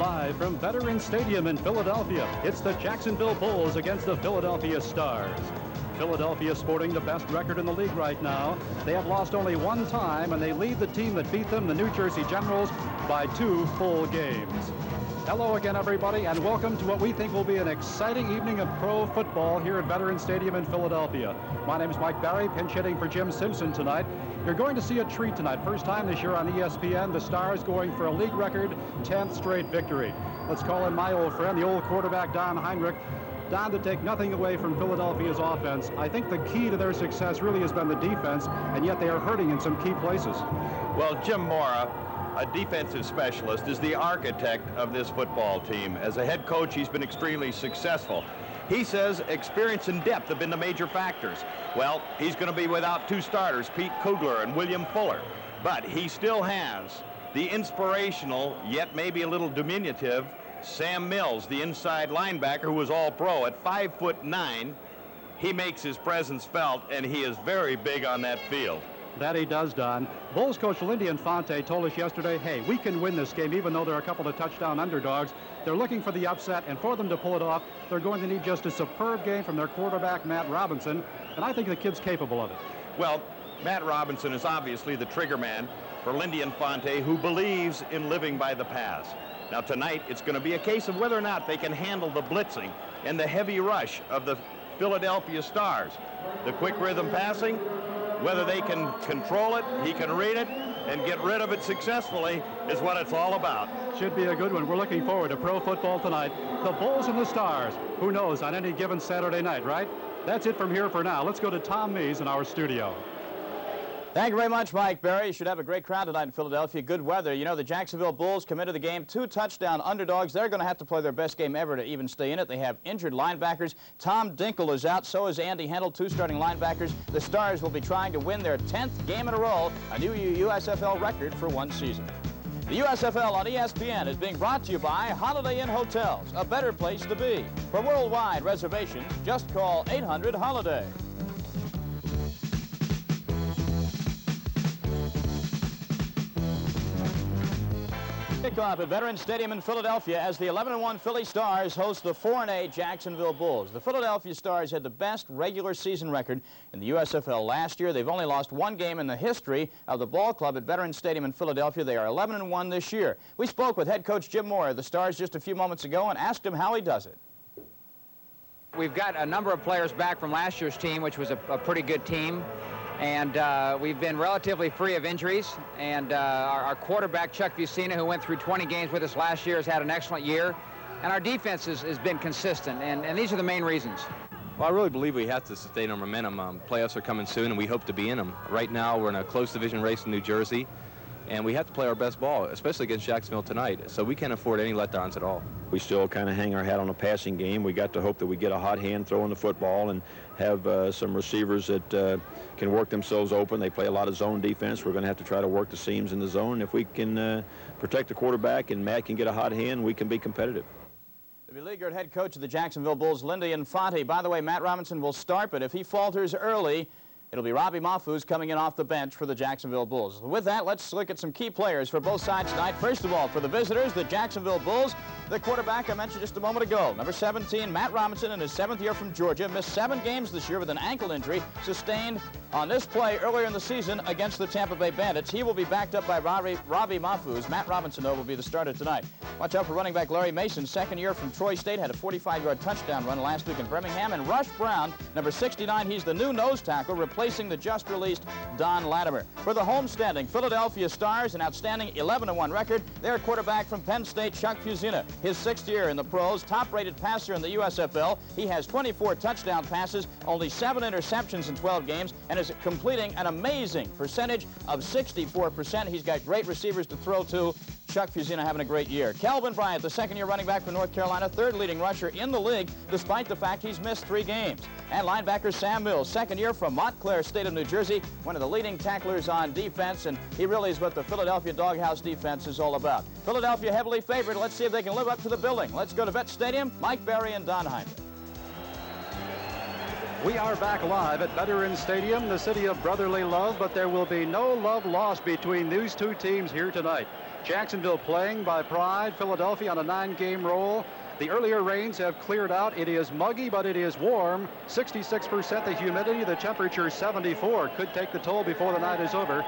Live from Veterans Stadium in Philadelphia, it's the Jacksonville Bulls against the Philadelphia Stars. Philadelphia sporting the best record in the league right now. They have lost only one time, and they lead the team that beat them, the New Jersey Generals, by 2 full games. Hello again, everybody, and welcome to what we think will be an exciting evening of pro football here at Veterans Stadium in Philadelphia. My name is Mike Barry, pinch hitting for Jim Simpson tonight. You're going to see a treat tonight. First time this year on ESPN, the Stars going for a league record 10th straight victory. Let's call in my old friend, the old quarterback, Don Heinrich. Don, to take nothing away from Philadelphia's offense, I think the key to their success really has been the defense, and yet they are hurting in some key places. Well, Jim Mora, a defensive specialist, is the architect of this football team. As a head coach, he's been extremely successful. He says experience and depth have been the major factors. Well, he's going to be without 2 starters, Pete Kugler and William Fuller. But he still has the inspirational, yet maybe a little diminutive, Sam Mills, the inside linebacker who was all-pro at 5'9". He makes his presence felt, and he is very big on that field. That he does, Don. Bulls coach Lindy Infante told us yesterday, hey, we can win this game even though they're a couple of touchdown underdogs. They're looking for the upset, and for them to pull it off, they're going to need just a superb game from their quarterback, Matt Robinson, and I think the kid's capable of it. Well, Matt Robinson is obviously the trigger man for Lindy Infante, who believes in living by the pass. Now tonight, it's going to be a case of whether or not they can handle the blitzing and the heavy rush of the Philadelphia Stars. The quick rhythm passing, whether they can control it, he can read it, and get rid of it successfully is what it's all about. Should be a good one. We're looking forward to pro football tonight. The Bulls and the Stars. Who knows on any given Saturday night, right? That's it from here for now. Let's go to Tom Mees in our studio. Thank you very much, Mike Barry. You should have a great crowd tonight in Philadelphia. Good weather. You know, the Jacksonville Bulls come into the game 2 touchdown underdogs. They're going to have to play their best game ever to even stay in it. They have injured linebackers. Tom Dinkle is out. So is Andy Hendel, 2 starting linebackers. The Stars will be trying to win their 10th game in a row, a new USFL record for one season. The USFL on ESPN is being brought to you by Holiday Inn Hotels, a better place to be. For worldwide reservations, just call 800-HOLIDAY. Kickoff at Veterans Stadium in Philadelphia as the 11-1 Philly Stars host the 4-8 Jacksonville Bulls. The Philadelphia Stars had the best regular season record in the USFL last year. They've only lost 1 game in the history of the ball club at Veterans Stadium in Philadelphia. They are 11-1 this year. We spoke with head coach Jim Moore of the Stars just a few moments ago and asked him how he does it. We've got a number of players back from last year's team, which was a pretty good team. And we've been relatively free of injuries. And our quarterback, Chuck Fusina, who went through 20 games with us last year, has had an excellent year. And our defense has been consistent. And these are the main reasons. Well, I really believe we have to sustain our momentum. Playoffs are coming soon, and we hope to be in them. Right now, we're in a close division race in New Jersey, and we have to play our best ball, especially against Jacksonville tonight. So we can't afford any letdowns at all. We still kind of hang our hat on a passing game. We got to hope that we get a hot hand throwing the football and have some receivers that can work themselves open. They play a lot of zone defense. We're going to have to try to work the seams in the zone. If we can protect the quarterback and Matt can get a hot hand, we can be competitive. The beleaguered head coach of the Jacksonville Bulls, Lindy Infante. By the way, Matt Robinson will start, but if he falters early, it'll be Robbie Mahfouz coming in off the bench for the Jacksonville Bulls. With that, let's look at some key players for both sides tonight. First of all, for the visitors, the Jacksonville Bulls, the quarterback I mentioned just a moment ago, number 17, Matt Robinson, in his 7th year from Georgia, missed 7 games this year with an ankle injury sustained on this play earlier in the season against the Tampa Bay Bandits. He will be backed up by Robbie Mahfouz. Matt Robinson, though, will be the starter tonight. Watch out for running back Larry Mason, 2nd year from Troy State, had a 45-yard touchdown run last week in Birmingham. And Rush Brown, number 69, he's the new nose tackle, replacing the just released Don Latimer. For the homestanding Philadelphia Stars, an outstanding 11-1 record, their quarterback from Penn State, Chuck Fusina, his 6th year in the pros, top-rated passer in the USFL. He has 24 touchdown passes, only 7 interceptions in 12 games, and is completing an amazing percentage of 64%. He's got great receivers to throw to. Chuck Fusina having a great year. Calvin Bryant, the 2nd-year running back from North Carolina, 3rd leading rusher in the league, despite the fact he's missed 3 games. And linebacker Sam Mills, 2nd year from Montclair State of New Jersey, one of the leading tacklers on defense, and he really is what the Philadelphia Doghouse defense is all about. Philadelphia heavily favored. Let's see if they can live up to the billing. Let's go to Vet Stadium. Mike Barry and Don Heinrich. We are back live at Veterans Stadium, the city of brotherly love, but there will be no love lost between these 2 teams here tonight. Jacksonville playing by pride. Philadelphia on a 9-game roll. The earlier rains have cleared out. It is muggy, but it is warm. 66% the humidity. The temperature 74. Could take the toll before the night is over.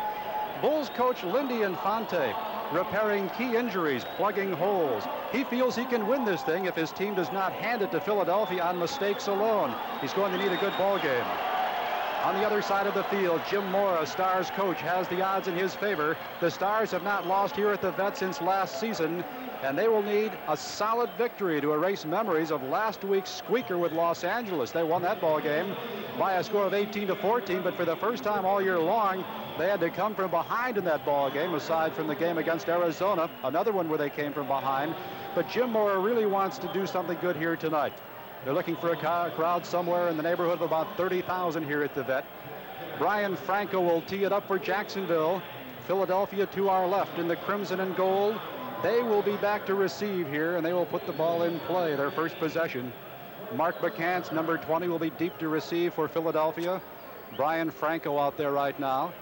Bulls coach Lindy Infante repairing key injuries, plugging holes. He feels he can win this thing if his team does not hand it to Philadelphia on mistakes alone. He's going to need a good ball game. On the other side of the field, Jim Mora, Stars coach, has the odds in his favor. The Stars have not lost here at the Vet since last season, and they will need a solid victory to erase memories of last week's squeaker with Los Angeles. They won that ball game by a score of 18-14, but for the first time all year long, they had to come from behind in that ball game, aside from the game against Arizona, another one where they came from behind. But Jim Mora really wants to do something good here tonight. They're looking for a crowd somewhere in the neighborhood of about 30,000 here at the Vet. Brian Franco will tee it up for Jacksonville. Philadelphia to our left in the crimson and gold. They will be back to receive here, and they will put the ball in play, their first possession. Mark McCants, number 20, will be deep to receive for Philadelphia. Brian Franco out there right now.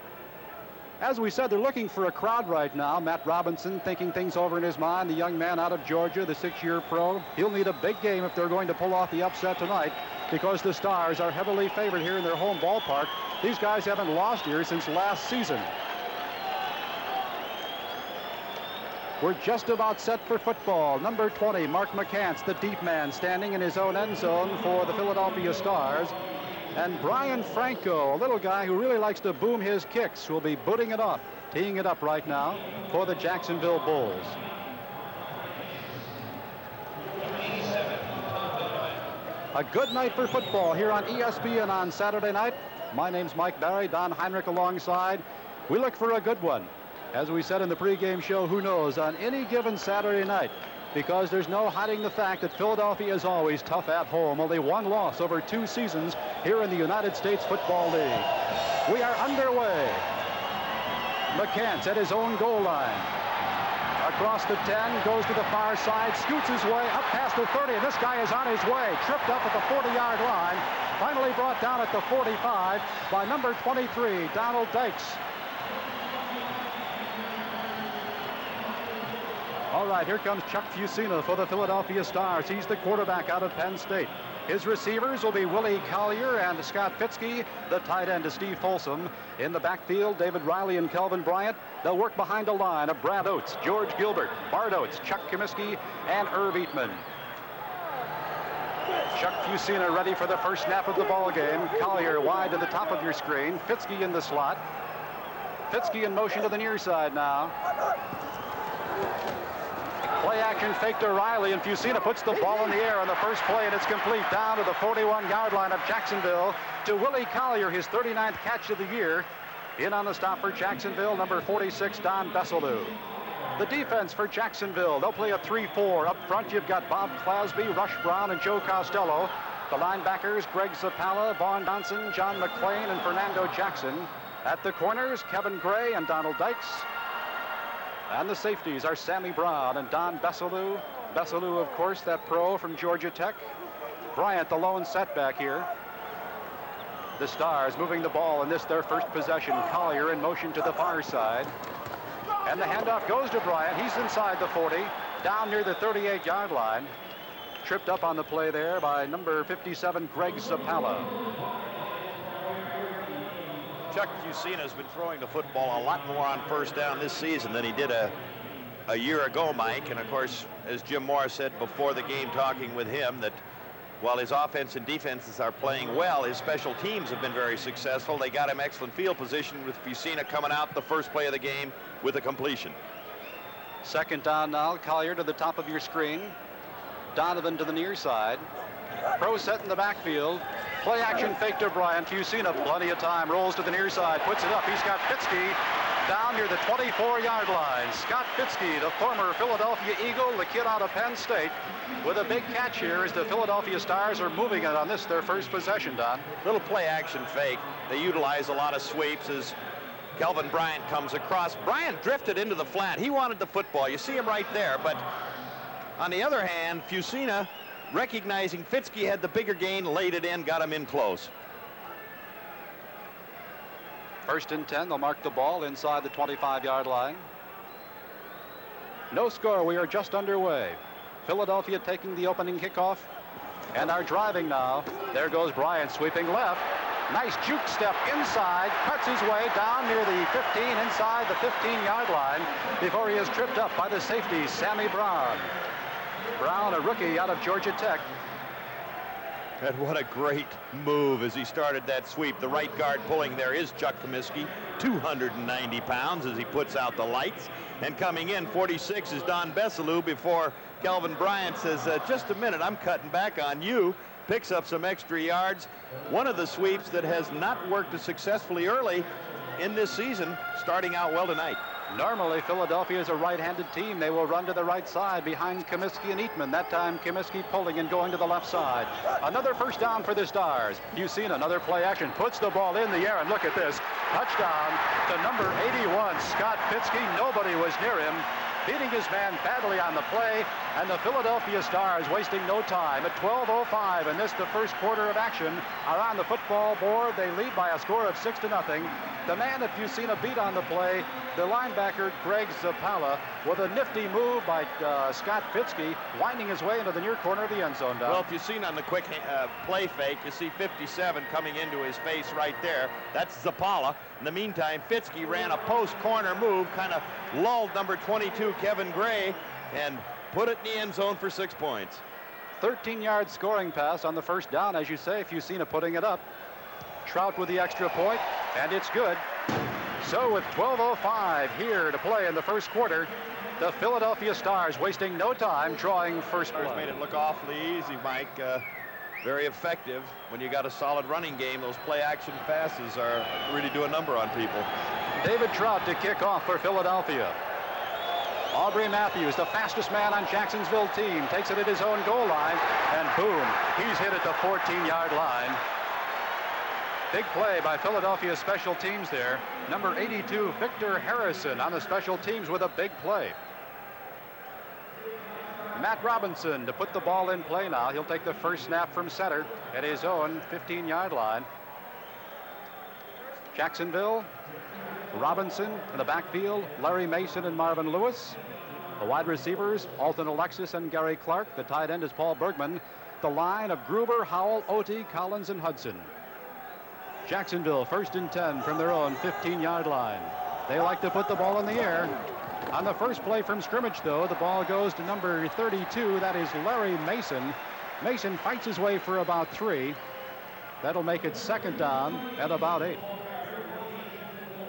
As we said, they're looking for a crowd right now. Matt Robinson thinking things over in his mind. The young man out of Georgia, the 6-year pro. He'll need a big game if they're going to pull off the upset tonight, because the Stars are heavily favored here in their home ballpark. These guys haven't lost here since last season. We're just about set for football. Number 20, Mark McCants, the deep man, standing in his own end zone for the Philadelphia Stars. And Brian Franco, a little guy who really likes to boom his kicks, will be booting it up, teeing it up right now for the Jacksonville Bulls. A good night for football here on ESPN on Saturday night. My name's Mike Barry, Don Heinrich alongside. We look for a good one. As we said in the pregame show, who knows, on any given Saturday night, because there's no hiding the fact that Philadelphia is always tough at home. Only one loss over 2 seasons here in the United States Football League. We are underway. McCants at his own goal line. Across the 10, goes to the far side, scoots his way up past the 30, and this guy is on his way. Tripped up at the 40-yard line. Finally brought down at the 45 by number 23, Donald Dykes. All right, here comes Chuck Fusina for the Philadelphia Stars. He's the quarterback out of Penn State. His receivers will be Willie Collier and Scott Fitzke. The tight end is Steve Folsom. In the backfield, David Riley and Kelvin Bryant. They'll work behind a line of Brad Oates, George Gilbert, Bart Oates, Chuck Comiskey, and Irv Eatman. Chuck Fusina ready for the first snap of the ball game. Collier wide to the top of your screen. Fitzke in the slot. Fitzke in motion to the near side now. Play action fake to Riley, and Fusina puts the ball in the air on the first play, and it's complete down to the 41-yard line of Jacksonville to Willie Collier, his 39th catch of the year. In on the stop for Jacksonville, number 46, Don Besselou. The defense for Jacksonville, they'll play a 3-4. Up front, you've got Bob Clasby, Rush Brown, and Joe Costello. The linebackers, Greg Zappala, Vaughn Johnson, John McClain, and Fernando Jackson. At the corners, Kevin Gray and Donald Dykes. And the safeties are Sammy Brown and Don Besselou. Besselou, of course, that pro from Georgia Tech. Bryant, the lone setback here. The Stars moving the ball in this, their first possession. Collier in motion to the far side. And the handoff goes to Bryant. He's inside the 40, down near the 38-yard line. Tripped up on the play there by number 57, Greg Zappala. Chuck Fusina has been throwing the football a lot more on first down this season than he did a year ago, Mike. And of course, as Jim Morris said before the game, talking with him, that while his offense and defenses are playing well, his special teams have been very successful. They got him excellent field position, with Fusina coming out the first play of the game with a completion. Second down now. Collier to the top of your screen. Donovan to the near side. Pro set in the backfield. Play action fake to Bryant. Fusina, plenty of time, rolls to the near side, puts it up. He's got Fitzke down near the 24-yard line. Scott Fitzke, the former Philadelphia Eagle, the kid out of Penn State, with a big catch here as the Philadelphia Stars are moving it on this, their first possession, Don. Little play action fake. They utilize a lot of sweeps as Kelvin Bryant comes across. Bryant drifted into the flat. He wanted the football. You see him right there. But on the other hand, Fusina, recognizing Fitzke had the bigger gain, laid it in, got him in close. First and 10, they'll mark the ball inside the 25-yard line. No score. We are just underway. Philadelphia taking the opening kickoff and are driving now. There goes Bryant sweeping left. Nice juke step inside, cuts his way down near the 15, inside the 15-yard line before he is tripped up by the safety, Sammy Brown. Brown, a rookie out of Georgia Tech. And what a great move as he started that sweep. The right guard pulling there is Chuck Comiskey, 290 pounds as he puts out the lights. And coming in, 46 is Don Bessalou before Kelvin Bryant says, just a minute, I'm cutting back on you. Picks up some extra yards. One of the sweeps that has not worked as successfully early in this season, starting out well tonight. Normally, Philadelphia is a right-handed team. They will run to the right side behind Comiskey and Eatman. That time, Comiskey pulling and going to the left side. Another first down for the Stars. You've seen another play action. Puts the ball in the air, and look at this. Touchdown to number 81, Scott Fitzke. Nobody was near him. Beating his man badly on the play, and the Philadelphia Stars wasting no time. At 12:05 in this, the first quarter of action, are on the football board. They lead by a score of 6-0. The man, if you've seen a beat on the play, the linebacker, Greg Zappala, with a nifty move by Scott Fitzke, winding his way into the near corner of the end zone. Well, if you've seen on the quick play fake, you see 57 coming into his face right there. That's Zappala. In the meantime, Fitzke ran a post corner move, kind of lulled number 22, Kevin Gray, and put it in the end zone for 6 points. 13-yard scoring pass on the first down, as you say, if you've seen it putting it up. Trout with the extra point, and it's good. So with 12:05 here to play in the first quarter, the Philadelphia Stars wasting no time drawing first play. Made it look awfully easy, Mike. Very effective. When you got a solid running game, those play action passes are really do a number on people. David Trout to kick off for Philadelphia. Aubrey Matthews, the fastest man on Jacksonville team, takes it at his own goal line, and boom, he's hit at the 14-yard line. Big play by Philadelphia special teams there. Number 82, Victor Harrison, on the special teams with a big play. Matt Robinson to put the ball in play now. He'll take the first snap from center at his own 15-yard line. Jacksonville, Robinson in the backfield, Larry Mason and Marvin Lewis. The wide receivers, Alton Alexis and Gary Clark. The tight end is Paul Bergman. The line of Gruber, Howell, Oti, Collins, and Hudson. Jacksonville 1st and 10 from their own 15-yard line. They like to put the ball in the air. On the first play from scrimmage, though, the ball goes to number 32. That is Larry Mason. Mason fights his way for about 3. That'll make it 2nd down at about 8.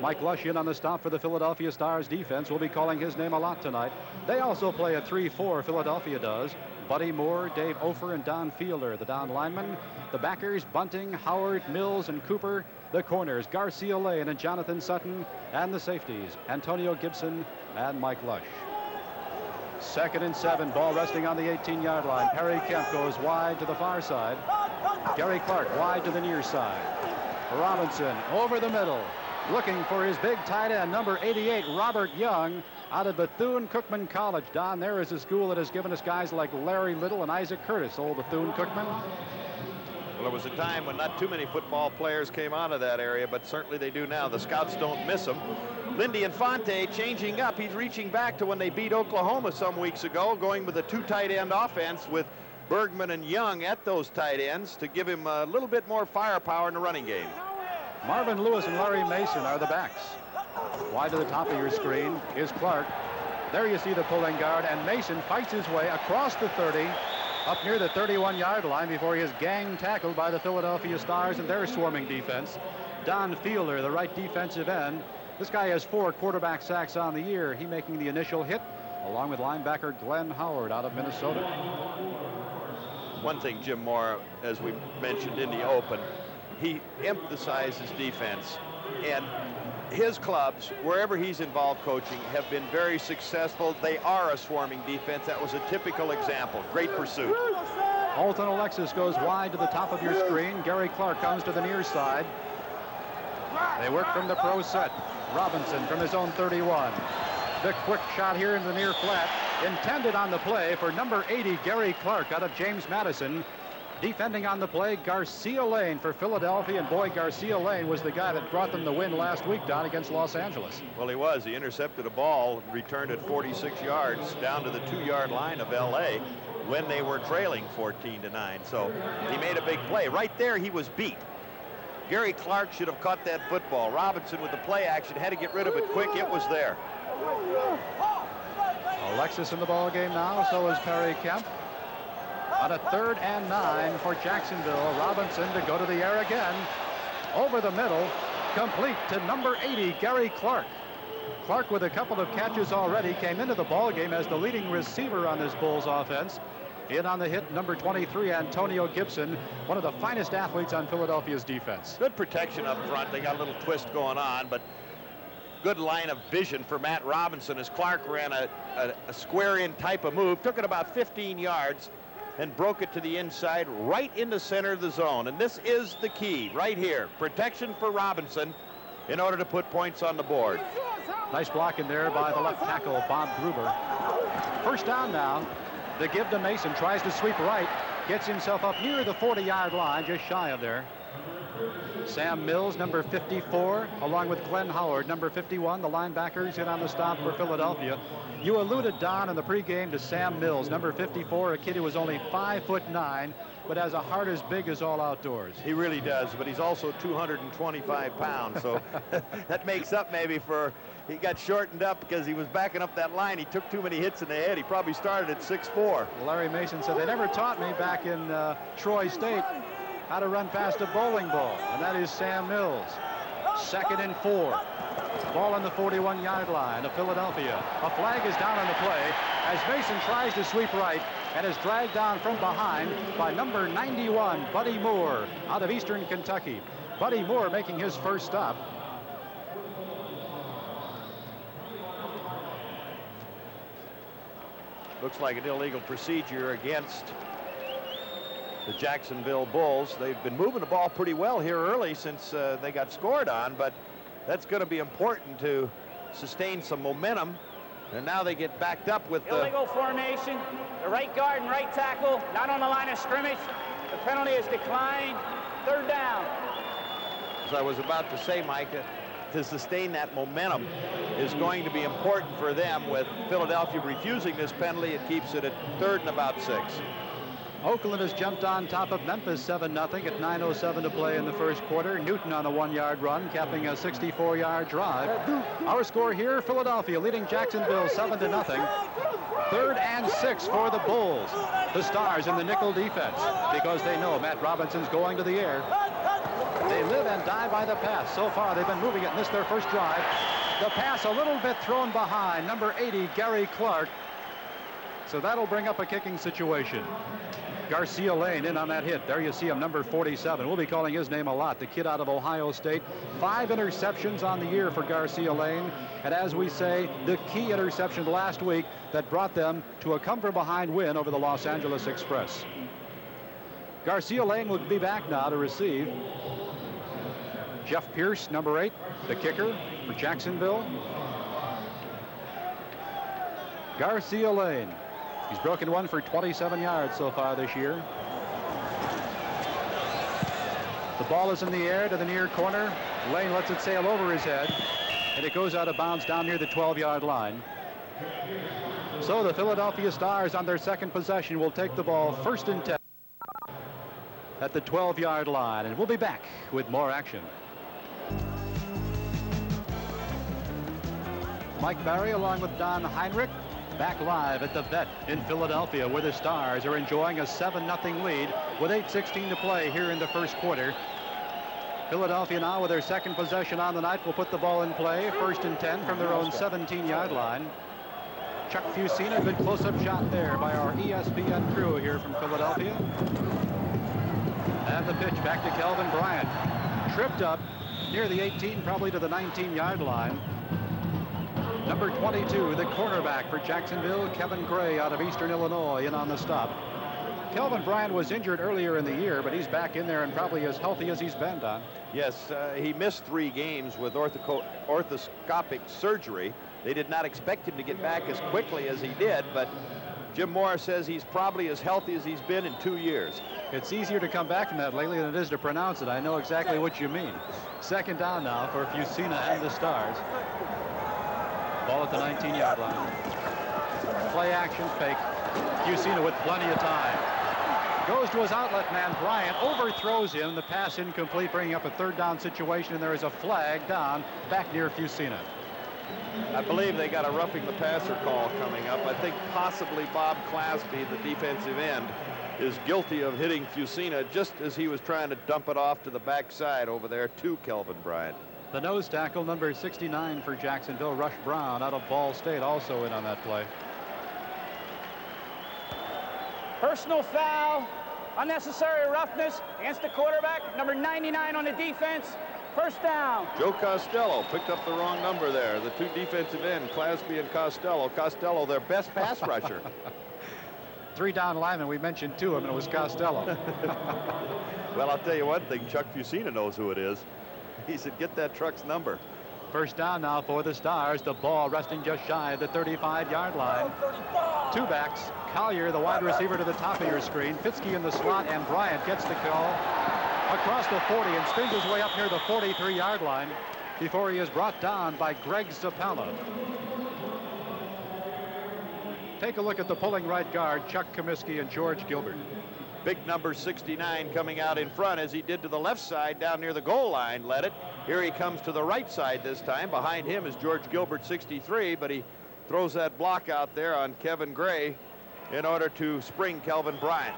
Mike Lush in on the stop for the Philadelphia Stars defense. We'll be calling his name a lot tonight. They also play a 3-4, Philadelphia does. Buddy Moore, Dave Ofer, and Don Fielder, the down linemen. The backers, Bunting, Howard, Mills, and Cooper. The corners, Garcia Lane and Jonathan Sutton. And the safeties, Antonio Gibson and Mike Lush. 2nd and 7, ball resting on the 18-yard line. Perry Kemp goes wide to the far side. Gary Clark wide to the near side. Robinson over the middle, looking for his big tight end, number 88, Robert Young, out of Bethune-Cookman College. Don, there is a school that has given us guys like Larry Little and Isaac Curtis, old Bethune-Cookman. Well, there was a time when not too many football players came out of that area, but certainly they do now. The scouts don't miss them. Lindy Infante changing up. He's reaching back to when they beat Oklahoma some weeks ago, going with a 2 tight end offense with Bergman and Young at those tight ends to give him a little bit more firepower in the running game. Marvin Lewis and Larry Mason are the backs. Wide to the top of your screen is Clark. There you see the pulling guard, and Mason fights his way across the 30, up near the 31-yard line before he is gang tackled by the Philadelphia Stars and their swarming defense. Don Fielder, the right defensive end. This guy has 4 quarterback sacks on the year. He making the initial hit, along with linebacker Glenn Howard out of Minnesota. One thing, Jim Moore, as we mentioned in the open, he emphasizes defense, and his clubs, wherever he's involved coaching, have been very successful. They are a swarming defense. That was a typical example. Great pursuit. Alton Alexis goes wide to the top of your screen. Gary Clark comes to the near side. They work from the pro set. Robinson from his own 31. The quick shot here in the near flat, intended on the play for number 80, Gary Clark, out of James Madison. Defending on the play, Garcia Lane for Philadelphia, and boy, Garcia Lane was the guy that brought them the win last week down against Los Angeles. Well, he was. He intercepted a ball, returned it 46 yards down to the 2-yard line of L.A. when they were trailing 14-9. So he made a big play. Right there, he was beat. Gary Clark should have caught that football. Robinson with the play action had to get rid of it quick. It was there. Alexis in the ball game now, so is Perry Kemp. On a 3rd and 9 for Jacksonville. Robinson to go to the air again. Over the middle, complete to number 80, Gary Clark. Clark, with a couple of catches already, came into the ball game as the leading receiver on this Bulls offense. In on the hit, number 23, Antonio Gibson, one of the finest athletes on Philadelphia's defense. Good protection up front. They got a little twist going on, but good line of vision for Matt Robinson as Clark ran a square-in type of move, took it about 15 yards, and broke it to the inside right in the center of the zone. And this is the key right here. Protection for Robinson in order to put points on the board. Nice block in there by the left tackle, Bob Gruber. First down now. The give to Mason, tries to sweep right, gets himself up near the 40-yard line, just shy of there. Sam Mills, number 54, along with Glenn Howard, number 51, the linebackers in on the stop for Philadelphia. You alluded, Don, in the pregame to Sam Mills, number 54, a kid who was only 5'9", but has a heart as big as all outdoors. He really does, but he's also 225 pounds, so that makes up maybe for he got shortened up because he was backing up that line. He took too many hits in the head. He probably started at 6'4". Larry Mason said, they never taught me back in Troy State how to run past a bowling ball, and that is Sam Mills. 2nd and 4. Ball on the 41-yard line of Philadelphia. A flag is down on the play as Mason tries to sweep right and is dragged down from behind by number 91, Buddy Moore, out of Eastern Kentucky. Buddy Moore making his first stop. Looks like an illegal procedure against the Jacksonville Bulls. They've been moving the ball pretty well here early since they got scored on, but that's going to be important to sustain some momentum. And now they get backed up with the illegal formation. The right guard and right tackle not on the line of scrimmage. The penalty is declined. 3rd down. As I was about to say, Mike, to sustain that momentum is going to be important for them. With Philadelphia refusing this penalty, it keeps it at 3rd and about 6. Oakland has jumped on top of Memphis 7-0 at 9:07 to play in the first quarter. Newton on a 1-yard run, capping a 64-yard drive. Our score here, Philadelphia leading Jacksonville 7-0. 3rd and 6 for the Bulls. The Stars in the nickel defense because they know Matt Robinson's going to the air. They live and die by the pass. So far, they've been moving it, and this is their first drive. The pass a little bit thrown behind. Number 80, Gary Clark. So that'll bring up a kicking situation. Garcia Lane in on that hit. There you see him, number 47. We'll be calling his name a lot. The kid out of Ohio State. 5 interceptions on the year for Garcia Lane. And as we say, the key interception last week that brought them to a come-from-behind win over the Los Angeles Express. Garcia Lane will be back now to receive. Jeff Pierce, number 8, the kicker for Jacksonville. Garcia Lane. He's broken one for 27 yards so far this year. The ball is in the air to the near corner. Lane lets it sail over his head, and it goes out of bounds down near the 12-yard line. So the Philadelphia Stars on their second possession will take the ball 1st and 10 at the 12-yard line, and we'll be back with more action. Mike Barry along with Don Heinrich back live at the Vet in Philadelphia, where the Stars are enjoying a 7-0 lead with 8:16 to play here in the first quarter. Philadelphia now with their second possession on the night will put the ball in play. 1st and 10 from their own 17-yard line. Chuck Fusina, a good close-up shot there by our ESPN crew here from Philadelphia. And the pitch back to Kelvin Bryant. Tripped up near the 18, probably to the 19-yard line. Number 22, the cornerback for Jacksonville, Kevin Gray out of Eastern Illinois, in on the stop. Kelvin Bryant was injured earlier in the year, but he's back in there and probably as healthy as he's been, Don. Yes, he missed 3 games with orthoscopic surgery. They did not expect him to get back as quickly as he did, but Jim Morris says he's probably as healthy as he's been in 2 years. It's easier to come back from that lately than it is to pronounce it. I know exactly what you mean. Second down now for Fusina and the Stars. Ball at the 19-yard line. Play action fake. Fusina with plenty of time. Goes to his outlet man, Bryant, overthrows him. The pass incomplete, bringing up a third down situation, and there is a flag down back near Fusina. I believe they got a roughing the passer call coming up. I think possibly Bob Clasby, the defensive end, is guilty of hitting Fusina just as he was trying to dump it off to the backside over there to Kelvin Bryant. The nose tackle, number 69 for Jacksonville, Rush Brown, out of Ball State, also in on that play. Personal foul, unnecessary roughness against the quarterback, number 99 on the defense. First down. Joe Costello picked up the wrong number there. The two defensive end, Clasby and Costello. Costello, their best pass rusher. 3 down linemen, we mentioned 2 of them, and it was Costello. Well, I'll tell you one thing, Chuck Fusina knows who it is. He said, get that truck's number. First down now for the Stars. The ball resting just shy of the 35-yard line. 2 backs. Collier, the wide receiver, to the top of your screen. Fitzke in the slot, and Bryant gets the call across the 40 and spins his way up near the 43-yard line before he is brought down by Greg Zappala. Take a look at the pulling right guard, Chuck Comiskey and George Gilbert. Big number 69 coming out in front as he did to the left side down near the goal line, led it. Here he comes to the right side this time. Behind him is George Gilbert, 63, but he throws that block out there on Kevin Gray in order to spring Kelvin Bryant.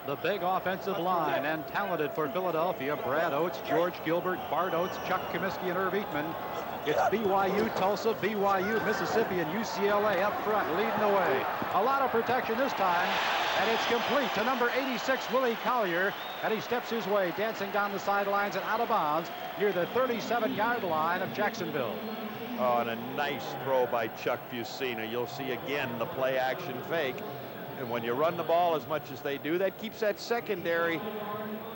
The big offensive line, and talented for Philadelphia, Brad Oates, George Gilbert, Bart Oates, Chuck Comiskey, and Irv Eatman. It's BYU, Tulsa, BYU, Mississippi, and UCLA up front, leading the way. A lot of protection this time, and it's complete to number 86, Willie Collier, and he steps his way, dancing down the sidelines and out of bounds near the 37-yard line of Jacksonville. Oh, and a nice throw by Chuck Fusina. You'll see again the play action fake. And when you run the ball as much as they do, that keeps that secondary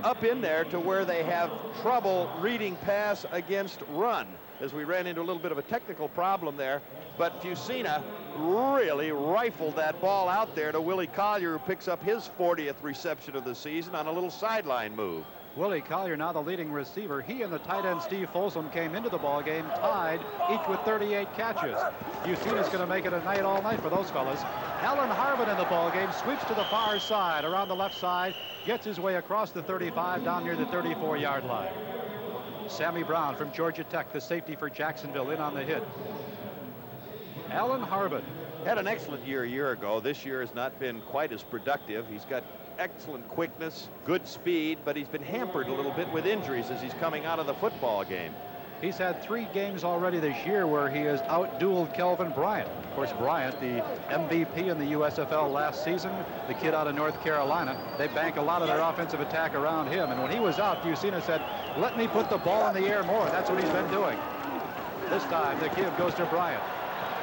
up in there to where they have trouble reading pass against run, as we ran into a little bit of a technical problem there. But Fusina really rifled that ball out there to Willie Collier, who picks up his 40th reception of the season on a little sideline move. Willie Collier now the leading receiver. He and the tight end Steve Folsom came into the ball game tied, each with 38 catches. Fusina's going to make it a night all night for those fellas. Alan Harvin in the ball game, sweeps to the far side, around the left side, gets his way across the 35 down near the 34-yard line. Sammy Brown from Georgia Tech, the safety for Jacksonville, in on the hit. Alan Harvin had an excellent year a year ago. This year has not been quite as productive. He's got excellent quickness, good speed, but he's been hampered a little bit with injuries as he's coming out of the football game. He's had 3 games already this year where he has outdueled Kelvin Bryant. Of course, Bryant, the MVP in the USFL last season, the kid out of North Carolina. They bank a lot of their offensive attack around him. And when he was out, Fusina said, let me put the ball in the air more. That's what he's been doing. This time, the give goes to Bryant.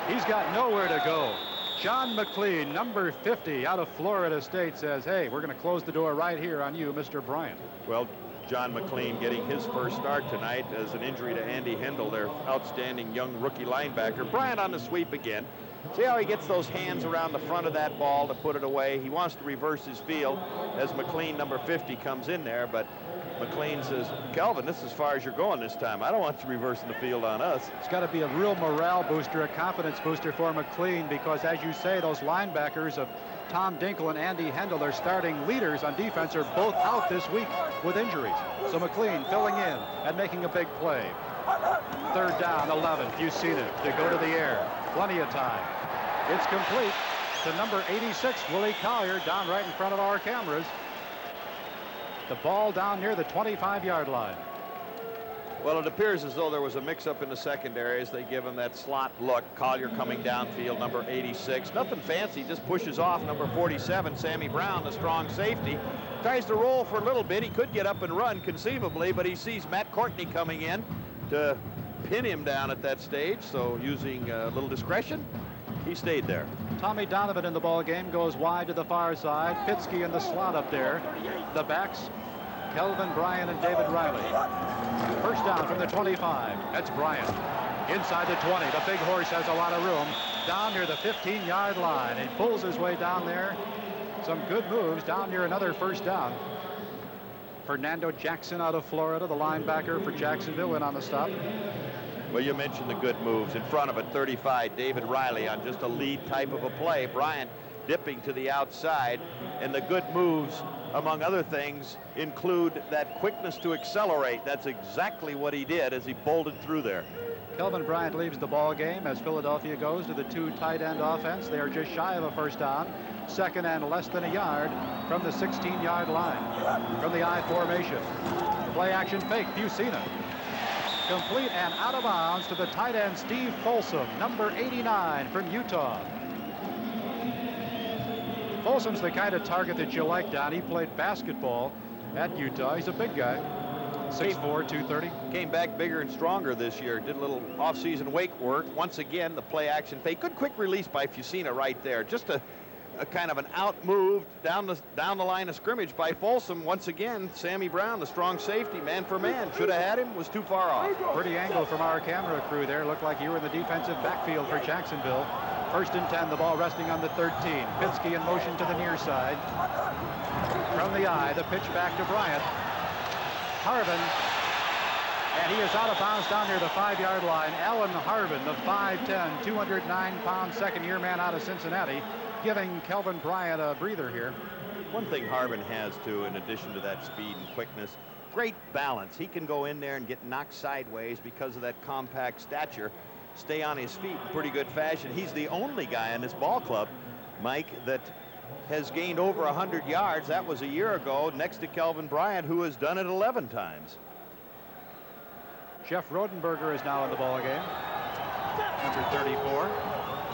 He's got nowhere to go. John McLean, number 50, out of Florida State, says, hey, we're going to close the door right here on you, Mr. Bryant. Well, John McLean getting his first start tonight as an injury to Andy Hendel, their outstanding young rookie linebacker. Bryant on the sweep again. See how he gets those hands around the front of that ball to put it away. He wants to reverse his field as McLean, number 50, comes in there, but McLean says, Kelvin, this is as far as you're going this time. I don't want you reversing the field on us. It's got to be a real morale booster, a confidence booster for McLean, because as you say, those linebackers of Tom Dinkle and Andy Hendel, their starting leaders on defense, are both out this week with injuries. So McLean filling in and making a big play. Third down, 11, Fusina to go to the air. Plenty of time. It's complete to number 86, Willie Collier, down right in front of our cameras. The ball down near the 25-yard line. Well, it appears as though there was a mix-up in the secondary as they give him that slot look. Collier coming downfield, number 86. Nothing fancy, just pushes off number 47, Sammy Brown, the strong safety. Tries to roll for a little bit. He could get up and run conceivably, but he sees Matt Courtney coming in to pin him down at that stage. So using a little discretion, he stayed there. Tommy Donovan in the ball game goes wide to the far side. Fitzke in the slot up there. The backs, Kelvin Bryant and David Riley. First down from the 25. That's Bryant. Inside the 20. The big horse has a lot of room. down near the 15-yard line. He pulls his way down there. Some good moves down near another first down. Fernando Jackson out of Florida, the linebacker for Jacksonville, went on the stop. Well, you mentioned the good moves. In front of it, 35, David Riley on just a lead type of a play. Bryant dipping to the outside. And the good moves, among other things, include that quickness to accelerate. That's exactly what he did as he bolted through there. Kelvin Bryant leaves the ball game as Philadelphia goes to the two tight end offense. They are just shy of a first down. Second and less than a yard from the 16-yard line. From the I formation. Play action fake, Fusina. Complete and out of bounds to the tight end Steve Folsom, number 89 from Utah. Folsom's the kind of target that you like, Don. He played basketball at Utah. He's a big guy. 6'4", 230. Came back bigger and stronger this year. Did a little off-season weight work. Once again, the play action fake. Good quick release by Fusina right there. Just a kind of an out move down the line of scrimmage by Folsom. Once again, Sammy Brown, the strong safety, man for man. Should have had him, was too far off. Pretty angle from our camera crew there. Looked like you were in the defensive backfield for Jacksonville. First and 10, the ball resting on the 13. Pinsky in motion to the near side. From the I, the pitch back to Bryant. Harvin, and he is out of bounds down near the 5-yard line. Alan Harvin, the 5'10", 209-pound second-year man out of Cincinnati, giving Kelvin Bryant a breather here. One thing Harvin has, too, in addition to that speed and quickness, great balance. He can go in there and get knocked sideways because of that compact stature, stay on his feet in pretty good fashion. He's the only guy in this ball club, Mike, that has gained over 100 yards. That was a year ago, next to Kelvin Bryant, who has done it 11 times. Jeff Rodenberger is now in the ball game, number 34,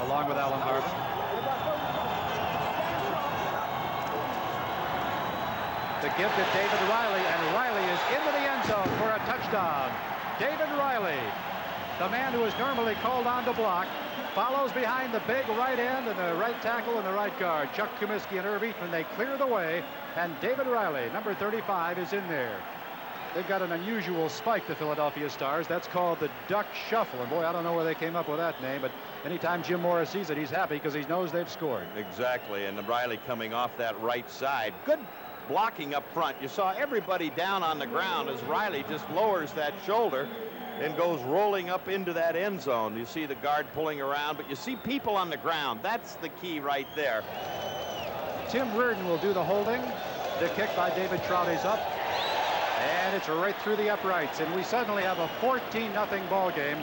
along with Alan Harvin. The give to David Riley, and Riley is into the end zone for a touchdown. David Riley, the man who is normally called on to block, follows behind the big right end and the right tackle and the right guard, Chuck Comiskey and Irv Eatman. They clear the way, and David Riley, number 35, is in there. They've got an unusual spike, the Philadelphia Stars. That's called the duck shuffle. And boy, I don't know where they came up with that name, but anytime Jim Morris sees it, he's happy because he knows they've scored. Exactly, and Riley coming off that right side. Good blocking up front. You saw everybody down on the ground as Riley just lowers that shoulder and goes rolling up into that end zone. You see the guard pulling around, but you see people on the ground. That's the key right there. Tim Reardon will do the holding. The kick by David Trout is up, and it's right through the uprights. And we suddenly have a 14-0 ball game.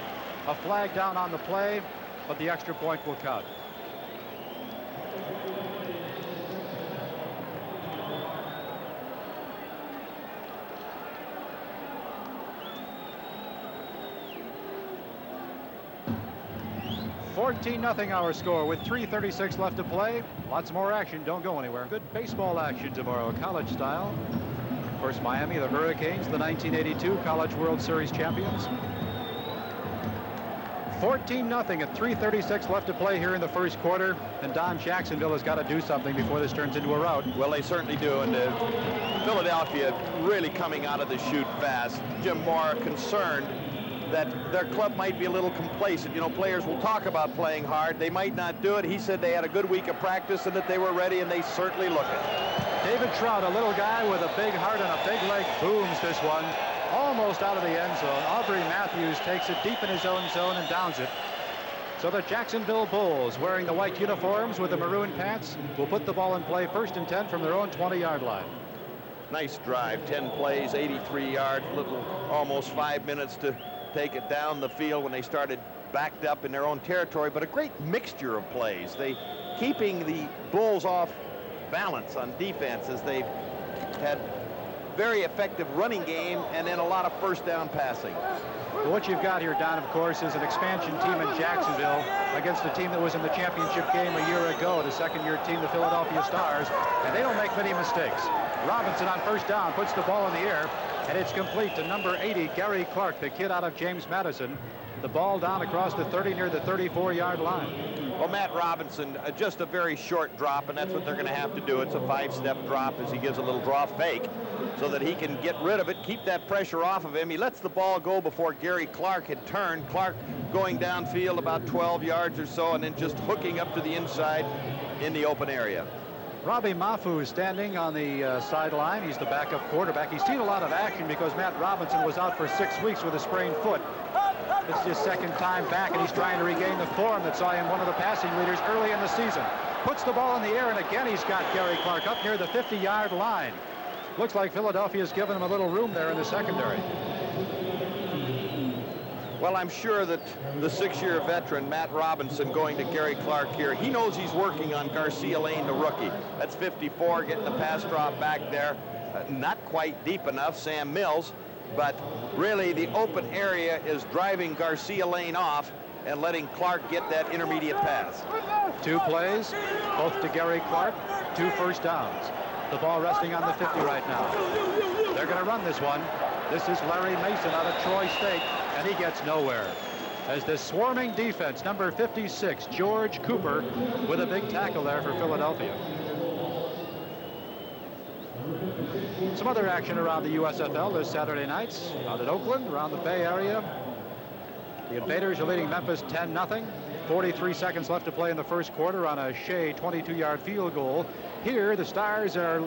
A flag down on the play, but the extra point will count. $14-0 our score with 3:36 left to play. Lots more action. Don't go anywhere. Good baseball action tomorrow, college style. Of course, Miami, the Hurricanes, the 1982 College World Series champions. 14-0 at 3:36 left to play here in the first quarter. And Don, Jacksonville has got to do something before this turns into a rout. Well, they certainly do. And Philadelphia really coming out of the chute fast. Jim Mora concerned that their club might be a little complacent. You know, players will talk about playing hard. They might not do it. He said they had a good week of practice and that they were ready, and they certainly look it. David Trout, a little guy with a big heart and a big leg, booms this one almost out of the end zone. Aubrey Matthews takes it deep in his own zone and downs it. So the Jacksonville Bulls, wearing the white uniforms with the maroon pants, will put the ball in play first and 10 from their own 20-yard line. Nice drive, 10 plays, 83 yards, almost 5 minutes to take it down the field when they started backed up in their own territory, but a great mixture of plays. They keeping the Bulls off balance on defense as they've had very effective running game and then a lot of first down passing. Well, what you've got here, Don, of course, is an expansion team in Jacksonville against a team that was in the championship game a year ago, the second-year team, the Philadelphia Stars, and they don't make many mistakes. Robinson on first down puts the ball in the air, and it's complete to number 80, Gary Clark, the kid out of James Madison. The ball down across the 30 near the 34-yard line. Well, Matt Robinson, just a very short drop, and that's what they're going to have to do. It's a 5-step drop as he gives a little draw fake. so that he can get rid of it, keep that pressure off of him. He lets the ball go before Gary Clark had turned. Clark going downfield about 12 yards or so, and then just hooking up to the inside in the open area. Robbie Mafu is standing on the sideline. He's the backup quarterback. He's seen a lot of action because Matt Robinson was out for 6 weeks with a sprained foot. It's his second time back, and he's trying to regain the form that saw him one of the passing leaders early in the season. Puts the ball in the air, and again he's got Gary Clark up near the 50-yard line. Looks like Philadelphia's given him a little room there in the secondary. Well, I'm sure that the 6-year veteran, Matt Robinson, going to Gary Clark here, he knows he's working on Garcia Lane, the rookie. That's 54, getting the pass drop back there. Not quite deep enough, Sam Mills, but really the open area is driving Garcia Lane off and letting Clark get that intermediate pass. 2 plays, both to Gary Clark, 2 first downs. The ball resting on the 50 right now. They're going to run this one. This is Larry Mason out of Troy State, and he gets nowhere. As this swarming defense, number 56, George Cooper, with a big tackle there for Philadelphia. Some other action around the USFL this Saturday nights. Out at Oakland, around the Bay Area. The Invaders are leading Memphis 10-0. 43 seconds left to play in the first quarter on a Shea 22-yard field goal. Here, the Stars are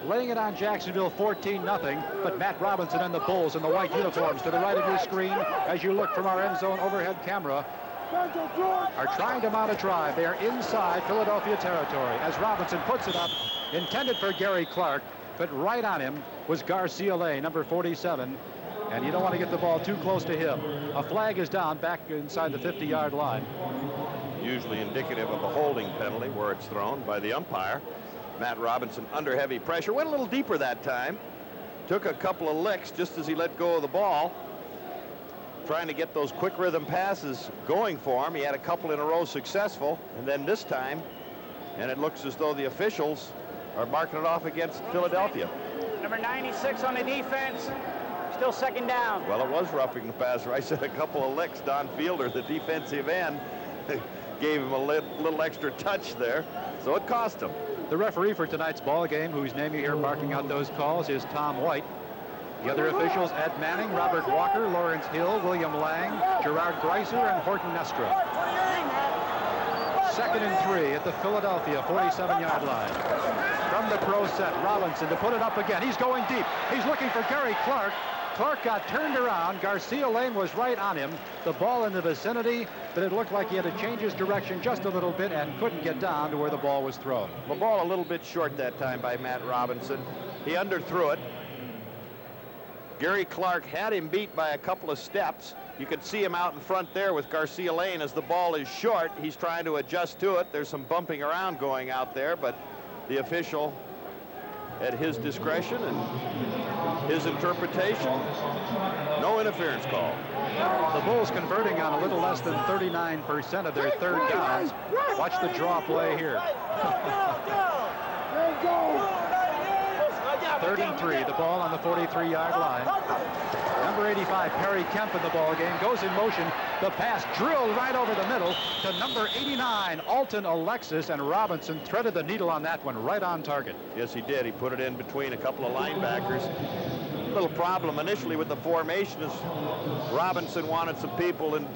laying it on Jacksonville 14-0, but Matt Robinson and the Bulls in the white uniforms to the right of your screen, as you look from our end zone overhead camera, are trying to mount a drive. They are inside Philadelphia territory as Robinson puts it up, intended for Gary Clark, but right on him was Garcia Lane, number 47, and you don't want to get the ball too close to him. A flag is down back inside the 50-yard line. Usually indicative of a holding penalty where it's thrown by the umpire. Matt Robinson under heavy pressure, went a little deeper that time, took a couple of licks just as he let go of the ball, trying to get those quick rhythm passes going for him. He had a couple in a row successful, and then this time, and it looks as though the officials are marking it off against Philadelphia. Number 96 on the defense, still second down. Well, it was roughing the passer. I said a couple of licks. Don Fielder, the defensive end, gave him a little extra touch there, so it cost him. The referee for tonight's ball game, whose name you hear marking out those calls, is Tom White. The other officials, Ed Manning, Robert Walker, Lawrence Hill, William Lang, Gerard Greiser, and Horton Nestra. 2nd and 3 at the Philadelphia 47-yard line. From the pro set, Robinson to put it up again. He's going deep. He's looking for Gary Clark. Clark got turned around. Garcia Lane was right on him. The ball in the vicinity, but it looked like he had to change his direction just a little bit and couldn't get down to where the ball was thrown. The ball a little bit short that time by Matt Robinson. He underthrew it. Gary Clark had him beat by a couple of steps. You could see him out in front there with Garcia Lane. As the ball is short, he's trying to adjust to it. There's some bumping around going out there, but the official, at his discretion and his interpretation, no interference call. The Bulls converting on a little less than 39% of their third downs. Watch the draw play here. 3rd and 3, the ball on the 43-yard line. Number 85, Perry Kemp in the ball game, goes in motion. The pass drilled right over the middle to number 89, Alton Alexis, and Robinson threaded the needle on that one right on target. Yes, he did. He put it in between a couple of linebackers. A little problem initially with the formation is Robinson wanted some people and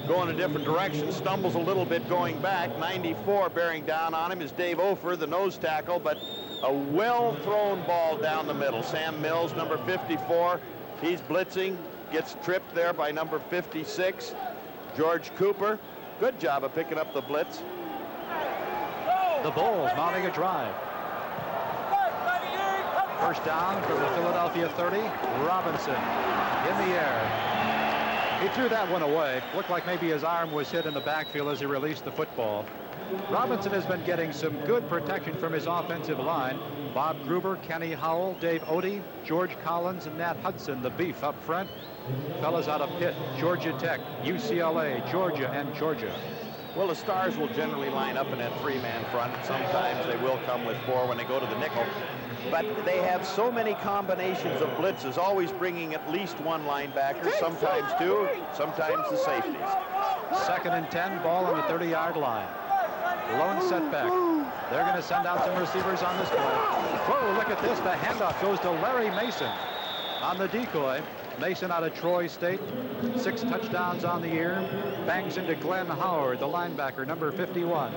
going a different direction, stumbles a little bit going back. 94 bearing down on him is Dave Ofer, the nose tackle, but a well-thrown ball down the middle. Sam Mills, number 54, he's blitzing, gets tripped there by number 56, George Cooper. Good job of picking up the blitz. The Bulls mounting a drive. First down from the Philadelphia 30, Robinson in the air. He threw that one away. Looked like maybe his arm was hit in the backfield as he released the football. Robinson has been getting some good protection from his offensive line. Bob Gruber, Kenny Howell, Dave Odie, George Collins, and Nat Hudson, the beef up front. Fellas out of Pitt, Georgia Tech, UCLA, Georgia, and Georgia. Well, the Stars will generally line up in that 3-man front. Sometimes they will come with 4 when they go to the nickel. But they have so many combinations of blitzes, always bringing at least one linebacker, sometimes 2, sometimes the safeties. 2nd and 10, ball on the 30-yard line. Lone setback. They're going to send out some receivers on this play. Whoa, look at this. The handoff goes to Larry Mason on the decoy. Mason out of Troy State, 6 touchdowns on the year. Bangs into Glenn Howard, the linebacker, number 51.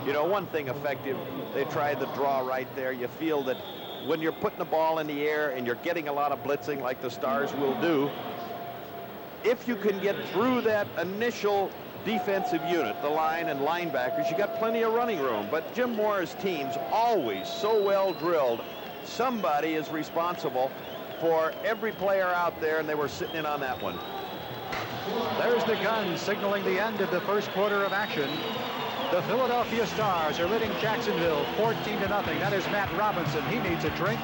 You know, one thing effective, they tried the draw right there. You feel that when you're putting the ball in the air and you're getting a lot of blitzing like the Stars will do, if you can get through that initial defensive unit, the line and linebackers, you got plenty of running room. But Jim Mora's team's always so well drilled. Somebody is responsible for every player out there, and they were sitting in on that one. There's the gun signaling the end of the first quarter of action. The Philadelphia Stars are leading Jacksonville 14-0. That is Matt Robinson. He needs a drink.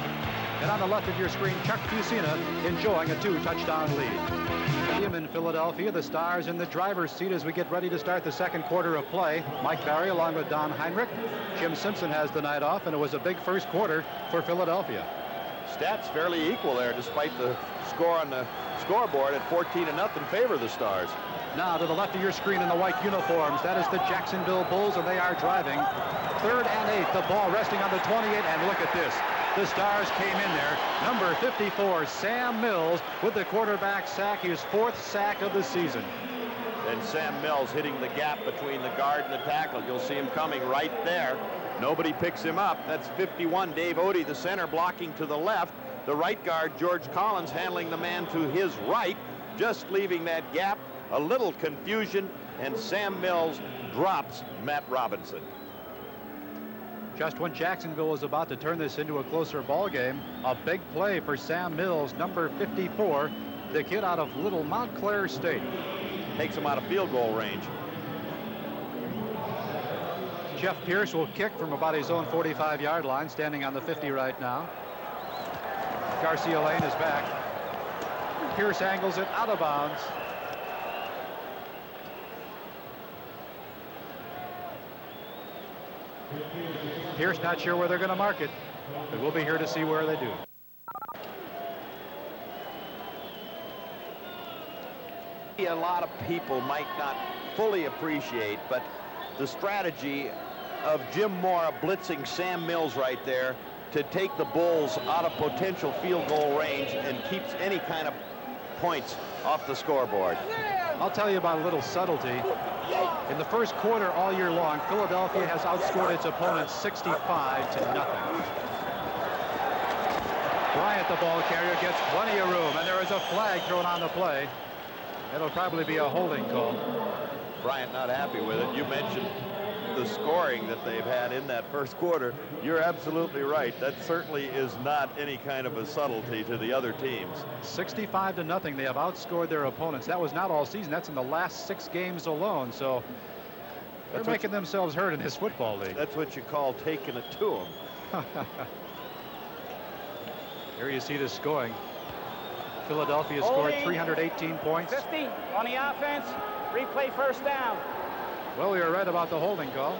And on the left of your screen, Chuck Fusina enjoying a 2-touchdown lead. In Philadelphia, the Stars in the driver's seat as we get ready to start the second quarter of play. Mike Barry along with Don Heinrich. Jim Simpson has the night off, and it was a big first quarter for Philadelphia. Stats fairly equal there, despite the score on the scoreboard at 14-0 favor the Stars. Now to the left of your screen in the white uniforms, that is the Jacksonville Bulls, and they are driving. 3rd and 8, the ball resting on the 28, and look at this. The Stars came in there. Number 54, Sam Mills, with the quarterback sack, his 4th sack of the season. And Sam Mills hitting the gap between the guard and the tackle. You'll see him coming right there. Nobody picks him up. That's 51, Dave Odie, the center, blocking to the left. The right guard, George Collins, handling the man to his right, just leaving that gap. A little confusion, and Sam Mills drops Matt Robinson. Just when Jacksonville was about to turn this into a closer ball game, a big play for Sam Mills, number 54, the kid out of Little Montclair State. Takes him out of field goal range. Jeff Pierce will kick from about his own 45-yard line, standing on the 50 right now. Garcia Lane is back. Pierce angles it out of bounds. Pierce not sure where they're going to mark it, but we'll be here to see where they do. A lot of people might not fully appreciate, but the strategy of Jim Mora blitzing Sam Mills right there to take the Bulls out of potential field goal range and keeps any kind of points off the scoreboard. I'll tell you about a little subtlety. In the first quarter all year long, Philadelphia has outscored its opponents 65-0. Bryant, the ball carrier, gets plenty of room, and there is a flag thrown on the play. It'll probably be a holding call. Bryant not happy with it. You mentioned the scoring that they've had in that first quarter. You're absolutely right. That certainly is not any kind of a subtlety to the other teams. 65-0. They have outscored their opponents. That was not all season. That's in the last 6 games alone. So they're making themselves heard in this football league. That's what you call taking it to them. Here you see the scoring. Philadelphia scored 318 points. 50 on the offense. Replay first down. Well, we were right about the holding call.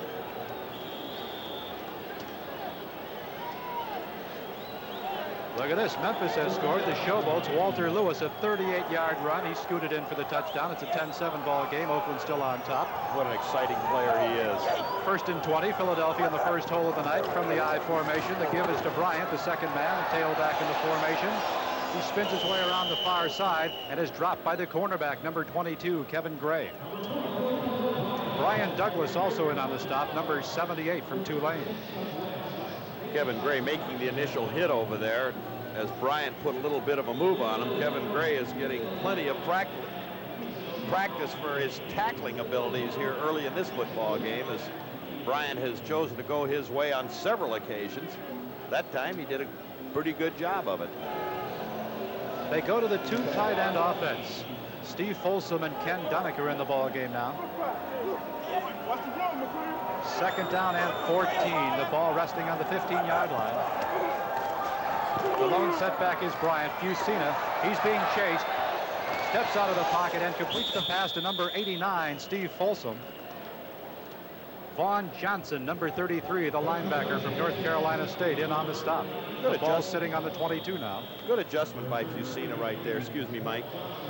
Look at this. Memphis has scored. The Showboats, Walter Lewis, a 38-yard run. He scooted in for the touchdown. It's a 10-7 ball game. Oakland still on top. What an exciting player he is. 1st and 20. Philadelphia in the first hole of the night from the I formation. The give is to Bryant, the second man, tailback in the formation. He spins his way around the far side and is dropped by the cornerback, number 22, Kevin Gray. Brian Douglas also in on the stop, number 78 from Tulane. Kevin Gray making the initial hit over there. As Bryant put a little bit of a move on him, Kevin Gray is getting plenty of practice for his tackling abilities here early in this football game, as Bryant has chosen to go his way on several occasions. That time he did a pretty good job of it. They go to the 2 tight end offense. Steve Folsom and Ken Dunnick are in the ball game now. 2nd down and 14. The ball resting on the 15-yard line. The lone setback is Bryant. Fusina, he's being chased. Steps out of the pocket and completes the pass to number 89, Steve Folsom. Vaughn Johnson, number 33, the linebacker from North Carolina State, in on the stop. The ball sitting on the 22 now. Good adjustment by Fusina right there. Excuse me, Mike.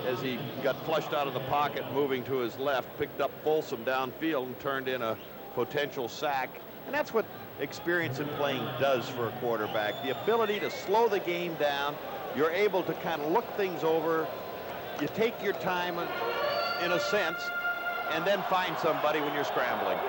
As he got flushed out of the pocket, moving to his left, picked up Folsom downfield and turned in a potential sack And that's what experience in playing does for a quarterback. The ability to slow the game down. You're able to kind of look things over. You take your time in a sense, and then find somebody when you're scrambling.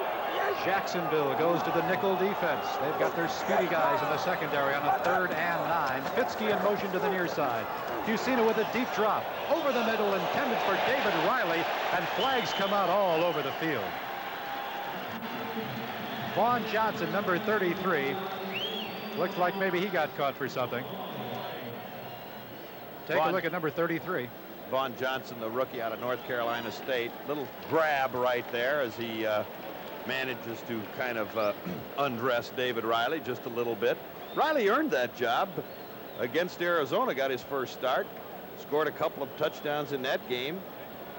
Jacksonville goes to the nickel defense. They've got their speedy guys in the secondary on a 3rd and 9. Fitzke in motion to the near side. Fusina with a deep drop over the middle, intended for David Riley, and flags come out all over the field. Vaughn Johnson, number 33. Looks like maybe he got caught for something. Take a look at number 33. Vaughn Johnson, the rookie out of North Carolina State. Little grab right there as he manages to kind of undress David Riley just a little bit. Riley earned that job against Arizona, got his first start, scored a couple of touchdowns in that game.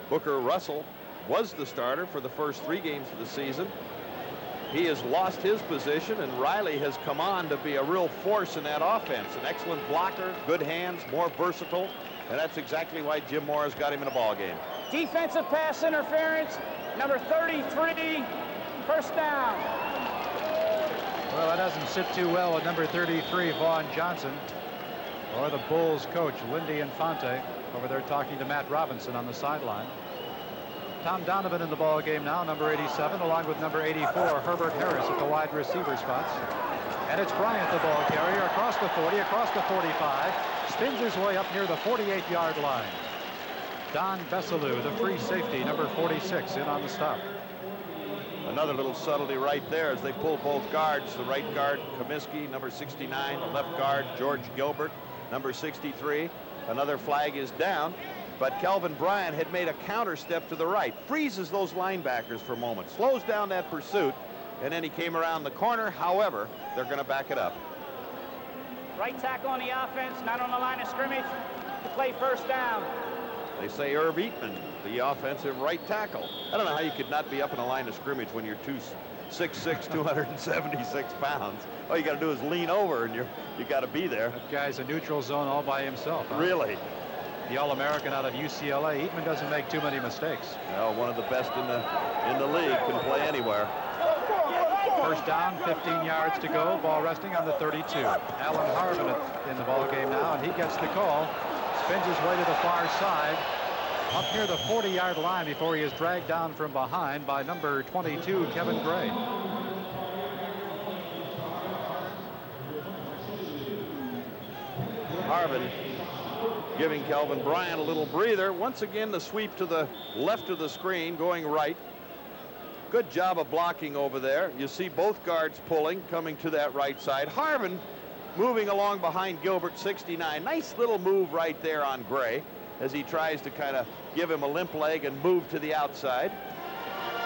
Booker Russell was the starter for the first 3 games of the season. He has lost his position, and Riley has come on to be a real force in that offense. An excellent blocker, good hands, more versatile, and that's exactly why Jim Morris got him in a ball game. Defensive pass interference, number 33, first down. Well, that doesn't sit too well with number 33, Vaughn Johnson, or the Bulls coach, Lindy Infante, over there talking to Matt Robinson on the sideline. Tom Donovan in the ball game now, number 87, along with number 84, Herbert Harris at the wide receiver spots. And it's Bryant, the ball carrier, across the 40, across the 45, spins his way up near the 48-yard line. Don Bessalou, the free safety, number 46, in on the stop. Another little subtlety right there as they pull both guards. The right guard, Comiskey, number 69. The left guard, George Gilbert, number 63. Another flag is down, but Kelvin Bryant had made a counter step to the right. Freezes those linebackers for a moment, slows down that pursuit, and then he came around the corner. However, they're going to back it up. Right tackle on the offense, not on the line of scrimmage, to play first down. They say Irv Eatman, the offensive right tackle. I don't know how you could not be up in a line of scrimmage when you're 6'6", 276 pounds. All you got to do is lean over, and you got to be there. That guy's a neutral zone all by himself. Huh? Really? The All-American out of UCLA. Eatman doesn't make too many mistakes. No, one of the best in the league, can play anywhere. First down, 15 yards to go. Ball resting on the 32. Alan Harvin in the ball game now, and he gets the call. Spins his way to the far side, up near the 40-yard line before he is dragged down from behind by number 22, Kevin Gray. Harvin giving Kelvin Bryant a little breather. Once again, the sweep to the left of the screen, going right. Good job of blocking over there. You see both guards pulling, coming to that right side. Harvin moving along behind Gilbert, 69. Nice little move right there on Gray as he tries to kind of give him a limp leg and move to the outside.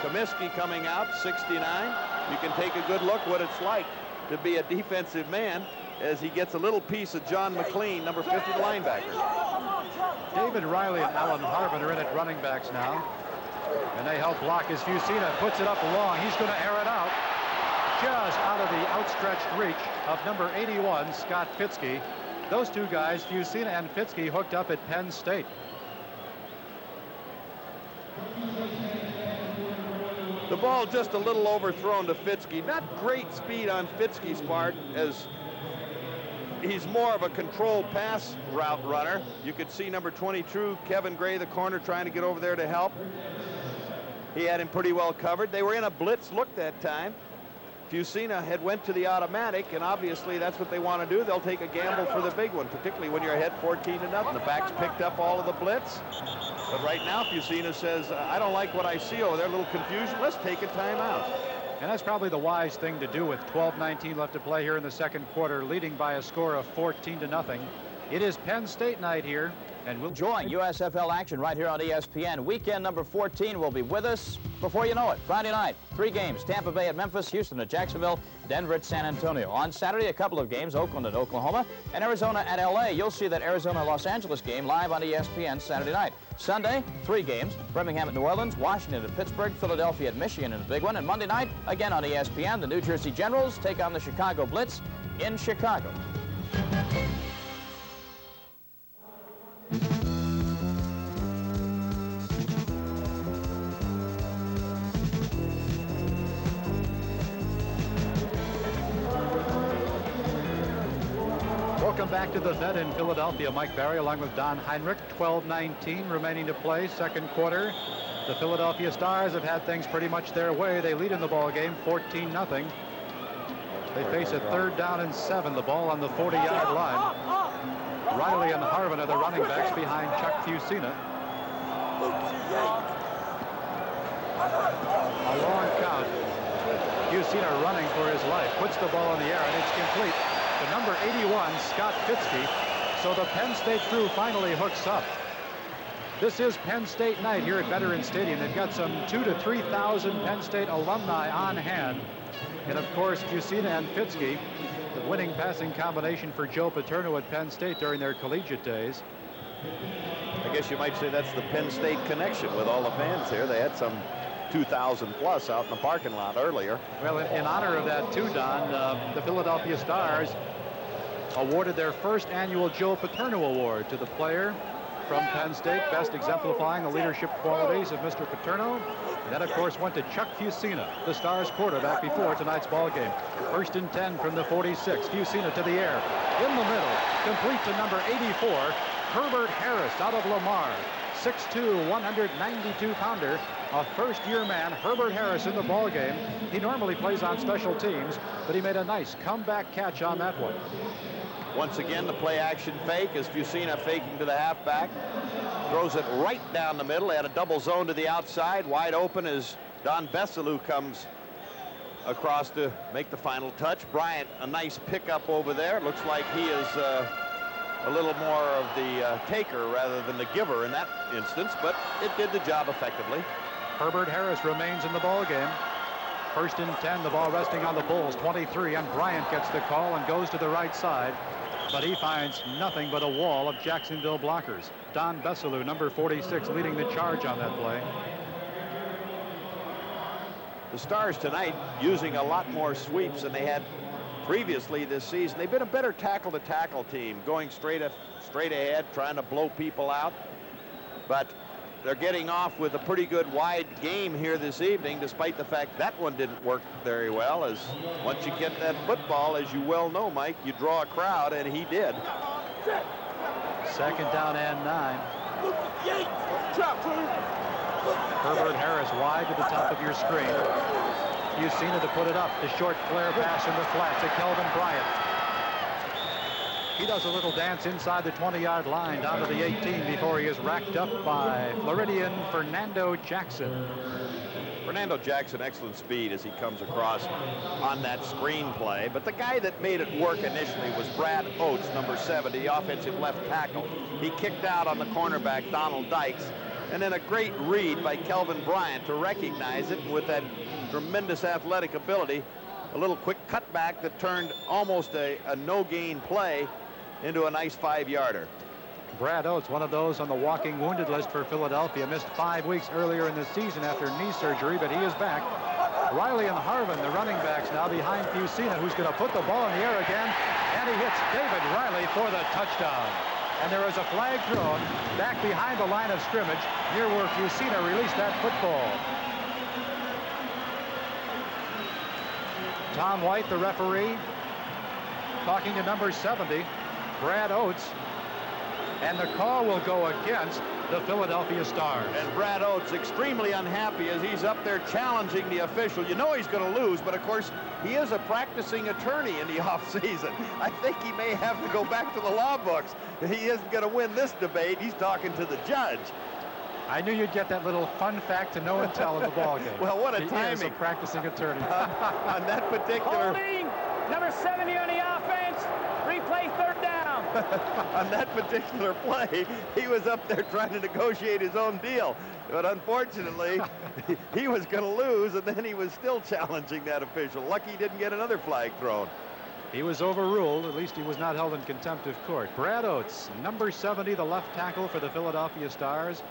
Comiskey coming out, 69. You can take a good look what it's like to be a defensive man as he gets a little piece of John McLean, number 50, the linebacker. David Riley and Alan Harvin are in at running backs now, and they help block as Fusina puts it up long. He's going to air it out just out of the outstretched reach of number 81, Scott Fitzke. Those two guys, Fusina and Fitzke, hooked up at Penn State. The ball just a little overthrown to Fitzke. Not great speed on Fitzke's part, as he's more of a controlled pass route runner. You could see number 22, Kevin Gray, the corner, trying to get over there to help. He had him pretty well covered. They were in a blitz look that time. Fusina had went to the automatic, and obviously that's what they want to do. They'll take a gamble for the big one, particularly when you're ahead 14-0. The backs picked up all of the blitz. But right now, Fusina says, I don't like what I see over there. A little confusion. Let's take a timeout. And that's probably the wise thing to do with 12:19 left to play here in the second quarter, leading by a score of 14-0. It is Penn State night here, and we'll join USFL action right here on ESPN. Weekend number 14 will be with us before you know it. Friday night, 3 games. Tampa Bay at Memphis, Houston at Jacksonville, Denver at San Antonio. On Saturday, a couple of games, Oakland at Oklahoma, and Arizona at LA. You'll see that Arizona-Los Angeles game live on ESPN Saturday night. Sunday, 3 games. Birmingham at New Orleans, Washington at Pittsburgh, Philadelphia at Michigan in a big one. And Monday night, again on ESPN, the New Jersey Generals take on the Chicago Blitz in Chicago. Welcome back to the vet in Philadelphia. Mike Barry along with Don Heinrich. 12:19 remaining to play, second quarter. The Philadelphia Stars have had things pretty much their way. They lead in the ball game 14-0. They face a 3rd down and 7. The ball on the 40-yard line. Riley and Harvin are the running backs behind Chuck Fusina. A long count. Fusina running for his life. Puts the ball in the air, and it's complete to number 81, Scott Fitzke. So the Penn State crew finally hooks up. This is Penn State night here at Veterans Stadium. They've got some 2,000 to 3,000 Penn State alumni on hand. And of course, Fusina and Fitzke, the winning passing combination for Joe Paterno at Penn State during their collegiate days. I guess you might say that's the Penn State connection with all the fans here. They had some 2,000 plus out in the parking lot earlier. Well, in honor of that too, Don, the Philadelphia Stars awarded their first annual Joe Paterno Award to the player from Penn State, best exemplifying the leadership qualities of Mr. Paterno. And that, of course, went to Chuck Fusina, the Stars quarterback, before tonight's ball game. 1st and 10 from the 46. Fusina to the air. In the middle, complete to number 84, Herbert Harris out of Lamar. 6'2", 192-pounder, a first-year man, Herbert Harris, in the ball game. He normally plays on special teams, but he made a nice comeback catch on that one. Once again, the play-action fake as Fusina faking to the halfback. Throws it right down the middle. They had a double zone to the outside. Wide open as Don Bessalou comes across to make the final touch. Bryant, a nice pickup over there. Looks like he is a little more of the taker rather than the giver in that instance, but it did the job effectively. Herbert Harris remains in the ball game. 1st and 10, the ball resting on the Bulls, 23, and Bryant gets the call and goes to the right side. But he finds nothing but a wall of Jacksonville blockers. Don Bessalou, number 46, leading the charge on that play. The Stars tonight using a lot more sweeps than they had previously this season. They've been a better tackle-to-tackle team, going straight ahead, trying to blow people out. But they're getting off with a pretty good wide game here this evening, despite the fact that one didn't work very well, as once you get that football, as you well know, Mike, you draw a crowd, and he did. 2nd down and 9. Herbert Harris wide to the top of your screen. You've seen it to put it up. The short flare pass in the flat to Kelvin Bryant. He does a little dance inside the 20-yard line down to the 18 before he is racked up by Floridian Fernando Jackson. Fernando Jackson, excellent speed as he comes across on that screen play. But the guy that made it work initially was Brad Oates, number 70, the offensive left tackle. He kicked out on the cornerback, Donald Dykes. And then a great read by Kelvin Bryant to recognize it with that tremendous athletic ability. A little quick cutback that turned almost a no-gain play into a nice 5-yarder. Brad Oates, one of those on the walking wounded list for Philadelphia, missed 5 weeks earlier in the season after knee surgery, but he is back. Riley and Harvin, the running backs, now behind Fusina, who's going to put the ball in the air again, and he hits David Riley for the touchdown. And there is a flag thrown back behind the line of scrimmage near where Fusina released that football. Tom White, the referee, talking to number 70, Brad Oates, and the call will go against the Philadelphia Stars. And Brad Oates extremely unhappy as he's up there challenging the official. You know he's going to lose, but of course he is a practicing attorney in the offseason. I think he may have to go back to the law books. He isn't going to win this debate. He's talking to the judge. I knew you'd get that little fun fact to know and tell in the ball game. Well, what a timing. He is a practicing attorney. On that particular... Holding, number 70 on the offense. Replay 3rd down. On that particular play, he was up there trying to negotiate his own deal. But unfortunately, he was going to lose, and then he was still challenging that official. Lucky he didn't get another flag thrown. He was overruled. At least he was not held in contempt of court. Brad Oates, number 70, the left tackle for the Philadelphia Stars.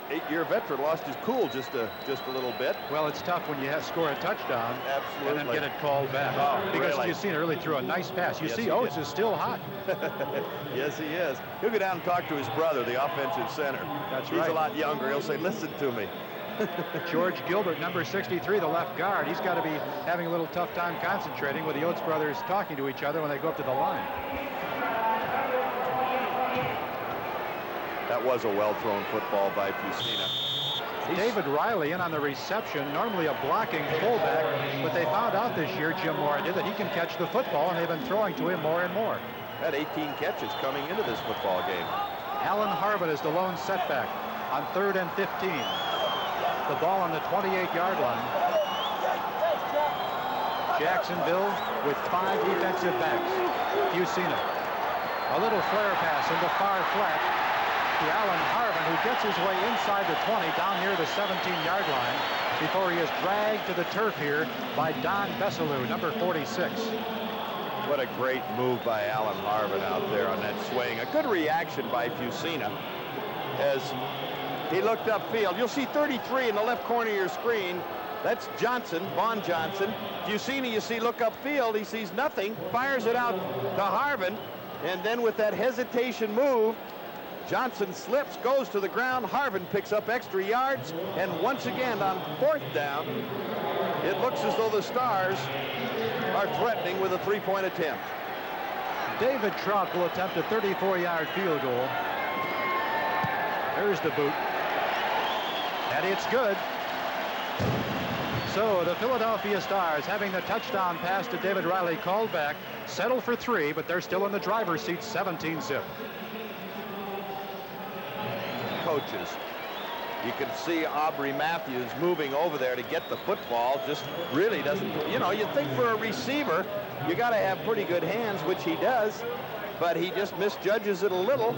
8-year veteran, lost his cool just a little bit. Well, it's tough when you score a touchdown. Absolutely. And then get it called back. Oh, because really? you've seen it really threw a nice pass. You see Oates is still hot. Yes, he is. He'll go down and talk to his brother, the offensive center. That's He's right. a lot younger. He'll say, listen to me. George Gilbert, number 63, the left guard. He's got to be having a little tough time concentrating with the Oates brothers talking to each other when they go up to the line. That was a well-thrown football by Fusina. David Riley in on the reception, normally a blocking fullback, but they found out this year, Jim Mora did, that he can catch the football, and they've been throwing to him more and more. Had 18 catches coming into this football game. Alan Harvin is the lone setback on 3rd and 15. The ball on the 28-yard line. Jacksonville with 5 defensive backs. Fusina. A little flare pass in the far flat to Alan Harvin, who gets his way inside the 20 down near the 17-yard line before he is dragged to the turf here by Don Besselou, number 46. What a great move by Alan Harvin out there on that swing. A good reaction by Fusina as he looked upfield. You'll see 33 in the left corner of your screen. That's Johnson, Vaughn Johnson. Fusina, you see, look upfield. He sees nothing, fires it out to Harvin, and then with that hesitation move, Johnson slips, goes to the ground. Harvin picks up extra yards, and once again on 4th down, it looks as though the Stars are threatening with a 3-point attempt. David Trout will attempt a 34-yard field goal. There's the boot. And it's good. So the Philadelphia Stars, having the touchdown pass to David Riley called back, settle for 3, but they're still in the driver's seat, 17-zip. Coaches. You can see Aubrey Matthews moving over there to get the football. Just really doesn't, you know, you'd think for a receiver, you got to have pretty good hands, which he does, but he just misjudges it a little.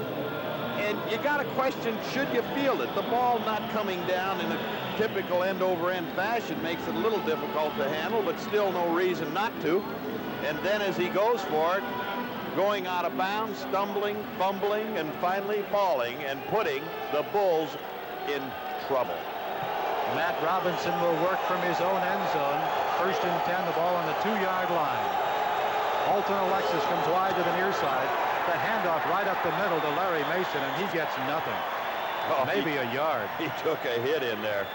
And you got to question, should you field it? The ball not coming down in a typical end-over-end fashion makes it a little difficult to handle, but still no reason not to. And then as he goes for it, going out of bounds, stumbling, fumbling, and finally falling and putting the Bulls in trouble. Matt Robinson will work from his own end zone. 1st and 10, the ball on the 2-yard line. Alton Alexis comes wide to the near side. The handoff right up the middle to Larry Mason, and he gets nothing. Oh, maybe a yard. He took a hit in there.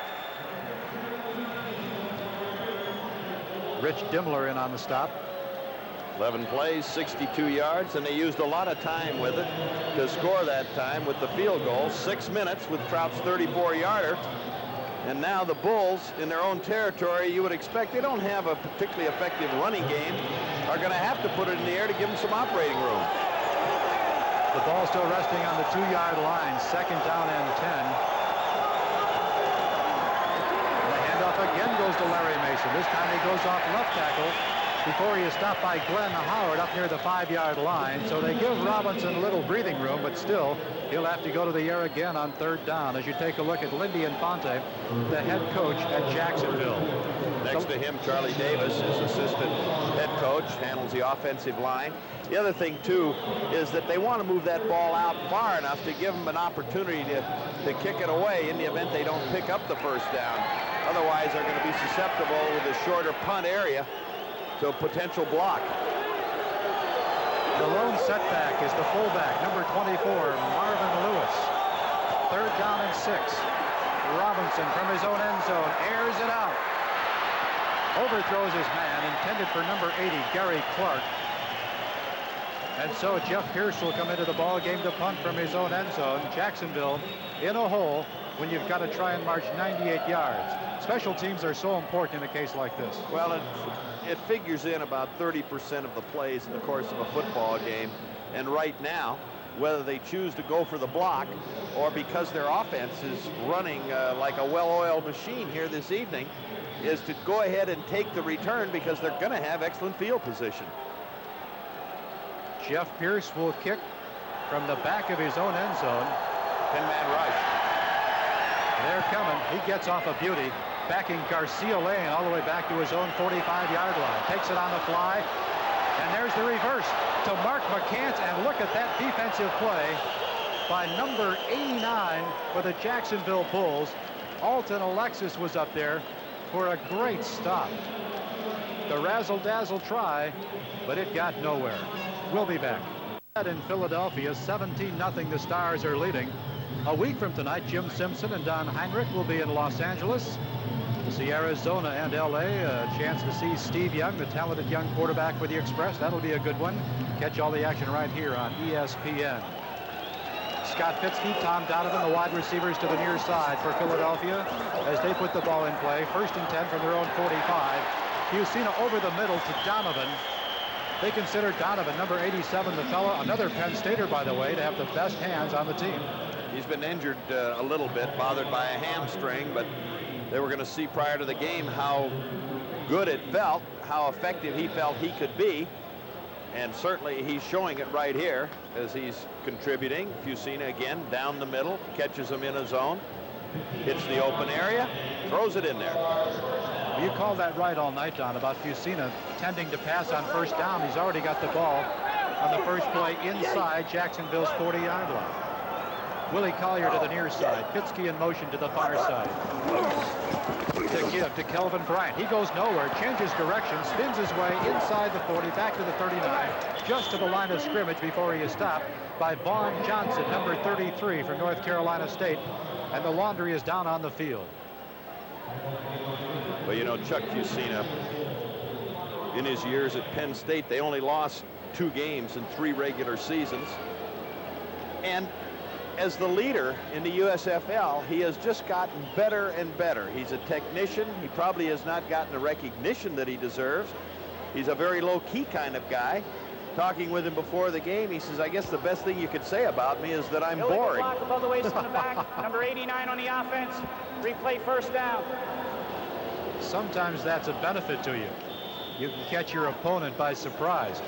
Rich Dimmler in on the stop. 11 plays, 62 yards, and they used a lot of time with it to score that time with the field goal. 6 minutes with Trout's 34-yarder. And now the Bulls, in their own territory, you would expect they don't have a particularly effective running game, are going to have to put it in the air to give them some operating room. The ball still resting on the 2-yard line. 2nd down and 10. And the handoff again goes to Larry Mason. This time he goes off left tackle before he is stopped by Glenn Howard up near the 5-yard line. So they give Robinson a little breathing room, but still he'll have to go to the air again on 3rd down. As you take a look at Lindy Infante, the head coach at Jacksonville. Next to him, Charlie Davis, his assistant head coach, handles the offensive line. The other thing, too, is that they want to move that ball out far enough to give them an opportunity to kick it away in the event they don't pick up the 1st down. Otherwise, they're going to be susceptible with a shorter punt area to a potential block. The lone setback is the fullback, number 24, Marvin Lewis. 3rd down and 6. Robinson from his own end zone airs it out. Overthrows his man, intended for number 80, Gary Clark. And so Jeff Pierce will come into the ball game to punt from his own end zone. Jacksonville in a hole when you've got to try and march 98 yards. Special teams are so important in a case like this. Well, it figures in about 30% of the plays in the course of a football game. And right now, whether they choose to go for the block or because their offense is running like a well-oiled machine here this evening, is to go ahead and take the return because they're going to have excellent field position. Jeff Pierce will kick from the back of his own end zone. 10-man rush. They're coming. He gets off a beauty, backing Garcia Lane all the way back to his own 45-yard line. Takes it on the fly, and there's the reverse to Mark McCants. And look at that defensive play by number 89 for the Jacksonville Bulls. Alton Alexis was up there for a great stop. The razzle-dazzle try, but it got nowhere. We'll be back. In Philadelphia, 17-0, the Stars are leading. A week from tonight, Jim Simpson and Don Heinrich will be in Los Angeles to see Arizona and L.A. A chance to see Steve Young, the talented young quarterback for the Express. That'll be a good one. Catch all the action right here on ESPN. Scott Fitzke, Tom Donovan, the wide receivers to the near side for Philadelphia as they put the ball in play. 1st and 10 from their own 45. Fusina over the middle to Donovan. They consider Donovan, number 87, the fellow, another Penn Stater, by the way, to have the best hands on the team. He's been injured a little bit, bothered by a hamstring, but they were going to see prior to the game how good it felt, how effective he felt he could be. And certainly he's showing it right here as he's contributing. Fusina again down the middle, catches him in a zone, hits the open area, throws it in there. You called that right all night, Don, about Fusina tending to pass on 1st down. He's already got the ball on the first play inside Jacksonville's 40-yard line. Willie Collier to the near side. Fitzke in motion to the far side. To give to Kelvin Bryant. He goes nowhere, changes direction, spins his way inside the 40, back to the 39, just to the line of scrimmage before he is stopped by Vaughn Johnson, number 33 from North Carolina State. And the laundry is down on the field. Well, you know, Chuck Fusina, in his years at Penn State, they only lost 2 games in 3 regular seasons. And as the leader in the USFL, he has just gotten better and better. He's a technician. He probably has not gotten the recognition that he deserves. He's a very low-key kind of guy. Talking with him before the game, he says, I guess the best thing you could say about me is that I'm boring. Block above the waist in the back. Number 89 on the offense. Replay 1st down. Sometimes that's a benefit to you. You can catch your opponent by surprise.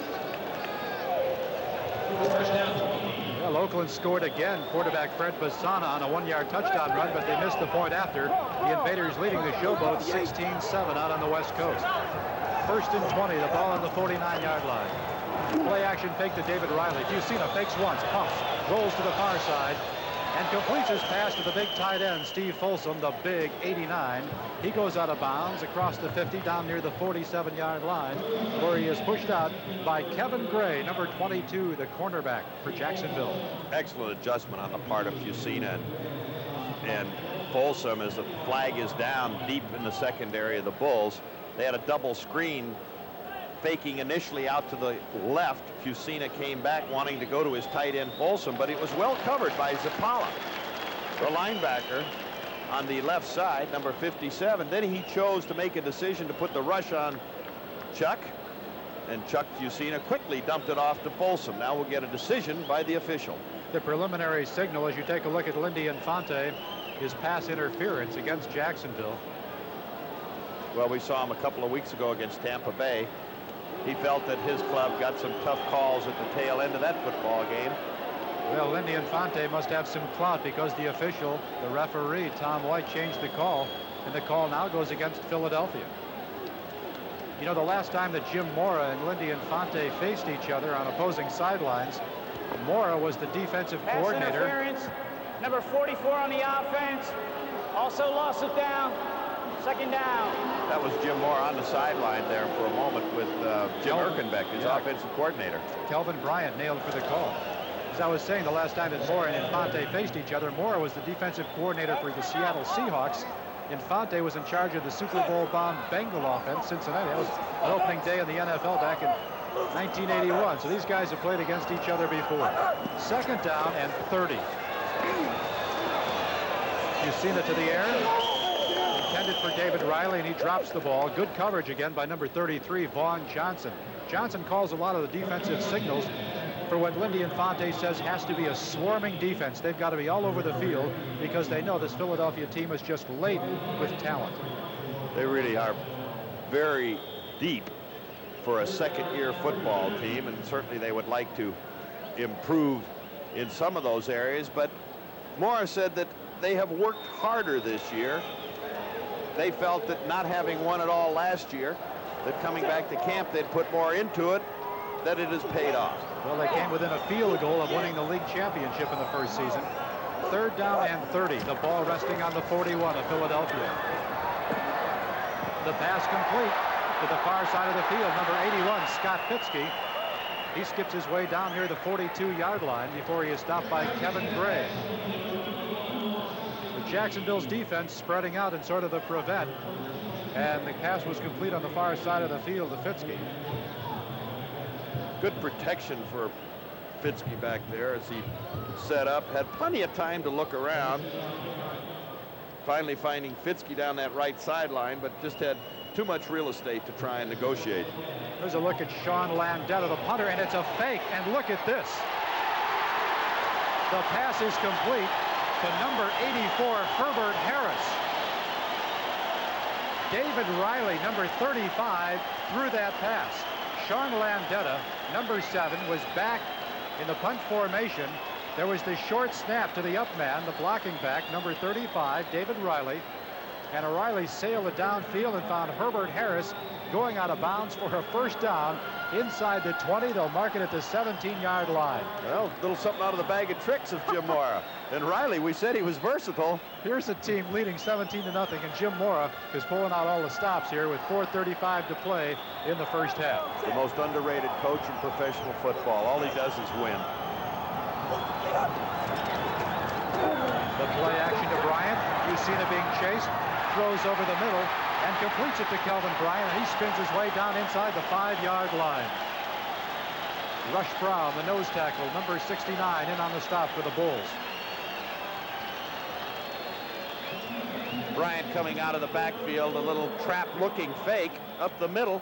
Well, Oakland scored again. Quarterback Fred Basana on a 1-yard touchdown run, but they missed the point after. The Invaders leading the showboat 16-7 out on the West Coast. 1st and 20, the ball on the 49-yard line. Play action fake to David Riley. Fusina fakes once, pumps, rolls to the far side, and completes his pass to the big tight end, Steve Folsom, the big 89. He goes out of bounds across the 50 down near the 47-yard line, where he is pushed out by Kevin Gray, number 22, the cornerback for Jacksonville. Excellent adjustment on the part of Fusina and Folsom as the flag is down deep in the secondary of the Bulls. They had a double screen faking initially out to the left. Fusina came back wanting to go to his tight end Folsom, but it was well covered by Zappala, the linebacker on the left side, number 57. Then he chose to make a decision to put the rush on Chuck, and Chuck Fusina quickly dumped it off to Folsom. Now we'll get a decision by the official. The preliminary signal, as you take a look at Lindy Infante, is pass interference against Jacksonville. Well, we saw him a couple of weeks ago against Tampa Bay. He felt that his club got some tough calls at the tail end of that football game. Well, Lindy Infante must have some clout because the official, the referee, Tom White, changed the call, and the call now goes against Philadelphia. You know, the last time that Jim Mora and Lindy Infante faced each other on opposing sidelines, Mora was the defensive coordinator. Interference. Number 44 on the offense. Also lost it down. 2nd down. That was Jim Moore on the sideline there for a moment with Jim Erkenbeck, his offensive coordinator. Kelvin Bryant nailed for the call. As I was saying, the last time that Mora and Infante faced each other, Mora was the defensive coordinator for the Seattle Seahawks. Infante was in charge of the Super Bowl bound Bengal offense, Cincinnati. That was an opening day in the NFL back in 1981. So these guys have played against each other before. 2nd down and 30. Fusina to the air. Intended for David Riley, and he drops the ball. Good coverage again by number 33, Vaughn Johnson. Johnson calls a lot of the defensive signals for what Lindy Infante says has to be a swarming defense. They've got to be all over the field because they know this Philadelphia team is just laden with talent. They really are very deep for a 2nd-year football team, and certainly they would like to improve in some of those areas. But Morris said that they have worked harder this year. They felt that not having won it all last year, that coming back to camp they'd put more into it, that it has paid off. Well, they came within a field goal of winning the league championship in the first season. 3rd down and 30. The ball resting on the 41 of Philadelphia. The pass complete to the far side of the field. Number 81, Scott Fitzke. He skips his way down near the 42-yard line before he is stopped by Kevin Gray. Jacksonville's defense spreading out in sort of the prevent, and the pass was complete on the far side of the field to Fitzke. Good protection for Fitzke back there as he set up. Had plenty of time to look around. Finally finding Fitzke down that right sideline, but just had too much real estate to try and negotiate. There's a look at Sean Landeta, the punter, and it's a fake. And look at this. The pass is complete to number 84, Herbert Harris. David Riley, number 35, threw that pass. Sean Landeta, number 7, was back in the punt formation. There was the short snap to the up man, the blocking back, number 35, David Riley. And O'Reilly sailed it downfield and found Herbert Harris going out of bounds for a first down inside the 20. They'll mark it at the 17-yard line. Well, a little something out of the bag of tricks of Jim Mora. And Riley, we said he was versatile. Here's a team leading 17-0, and Jim Mora is pulling out all the stops here with 4:35 to play in the first half. The most underrated coach in professional football. All he does is win. The play action to Bryant. Fusina being chased, throws over the middle and completes it to Kelvin Bryant, and he spins his way down inside the 5-yard line. Rush Brown, the nose tackle, number 69, in on the stop for the Bulls. Bryant coming out of the backfield, a little trap-looking fake up the middle.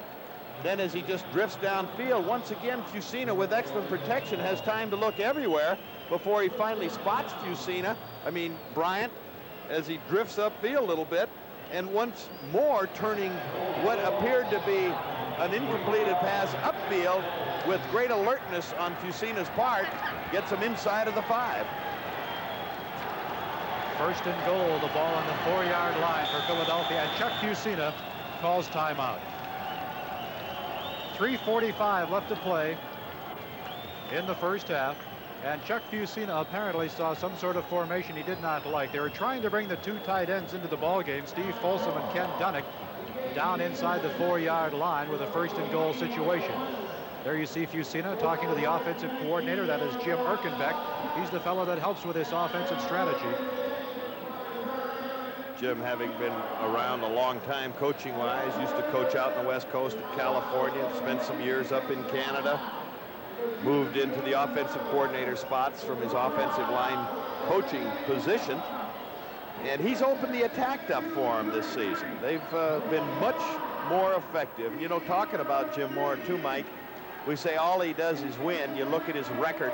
Then as he just drifts downfield, once again, Fusina with excellent protection has time to look everywhere before he finally spots Bryant, as he drifts upfield a little bit, and once more turning what appeared to be an incompleted pass upfield with great alertness on Fusina's part, gets him inside of the 5. First and goal, the ball on the 4-yard line for Philadelphia, and Chuck Fusina calls timeout. 3:45 left to play in the first half, and Chuck Fusina apparently saw some sort of formation he did not like. They were trying to bring the 2 tight ends into the ball game, Steve Folsom and Ken Dunnick, down inside the 4-yard line with a first and goal situation. There you see Fusina talking to the offensive coordinator. That is Jim Erkenbeck. He's the fellow that helps with this offensive strategy. Jim, having been around a long time coaching-wise, used to coach out in the West Coast of California, spent some years up in Canada, moved into the offensive coordinator spots from his offensive line coaching position, and he's opened the attack up for him this season. They've been much more effective. You know, talking about Jim Mora too, Mike, we say all he does is win. You look at his record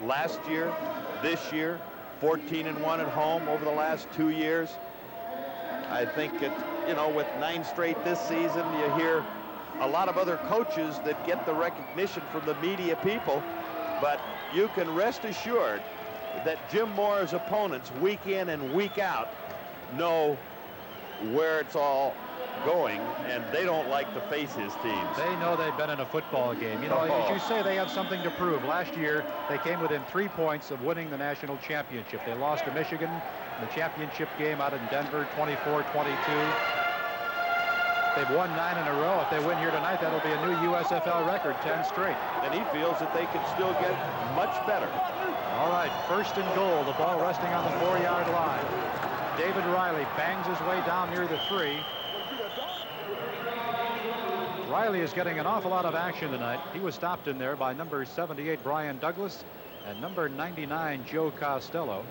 last year, this year, 14-1 at home over the last 2 years. I think with 9 straight this season, you hear a lot of other coaches that get the recognition from the media people, but you can rest assured that Jim Mora's opponents week in and week out know where it's all going, and they don't like to face his teams. They know they've been in a football game. As you say, they have something to prove. Last year, they came within 3 points of winning the national championship. They lost to Michigan in the championship game out in Denver, 24-22. They've won 9 in a row. If they win here tonight, that'll be a new USFL record, 10 straight. And he feels that they can still get much better. All right, first and goal. The ball resting on the 4-yard line. David Riley bangs his way down near the 3. Riley is getting an awful lot of action tonight. He was stopped in there by number 78, Brian Douglas, and number 99, Joe Costello,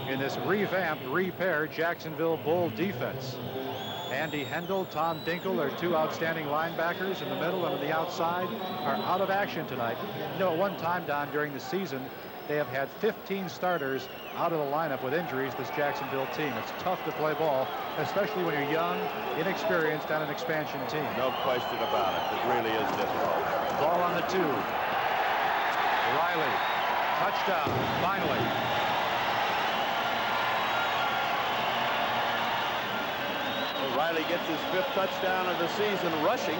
in this revamped, repaired Jacksonville Bull defense. Andy Hendel, Tom Dinkle, their 2 outstanding linebackers in the middle and on the outside, are out of action tonight. At one time, Don, during the season, they have had 15 starters out of the lineup with injuries, this Jacksonville team. It's tough to play ball, especially when you're young, inexperienced, on an expansion team. No question about it. It really is difficult. Ball on the 2. Riley, touchdown, finally. Riley gets his 5th touchdown of the season rushing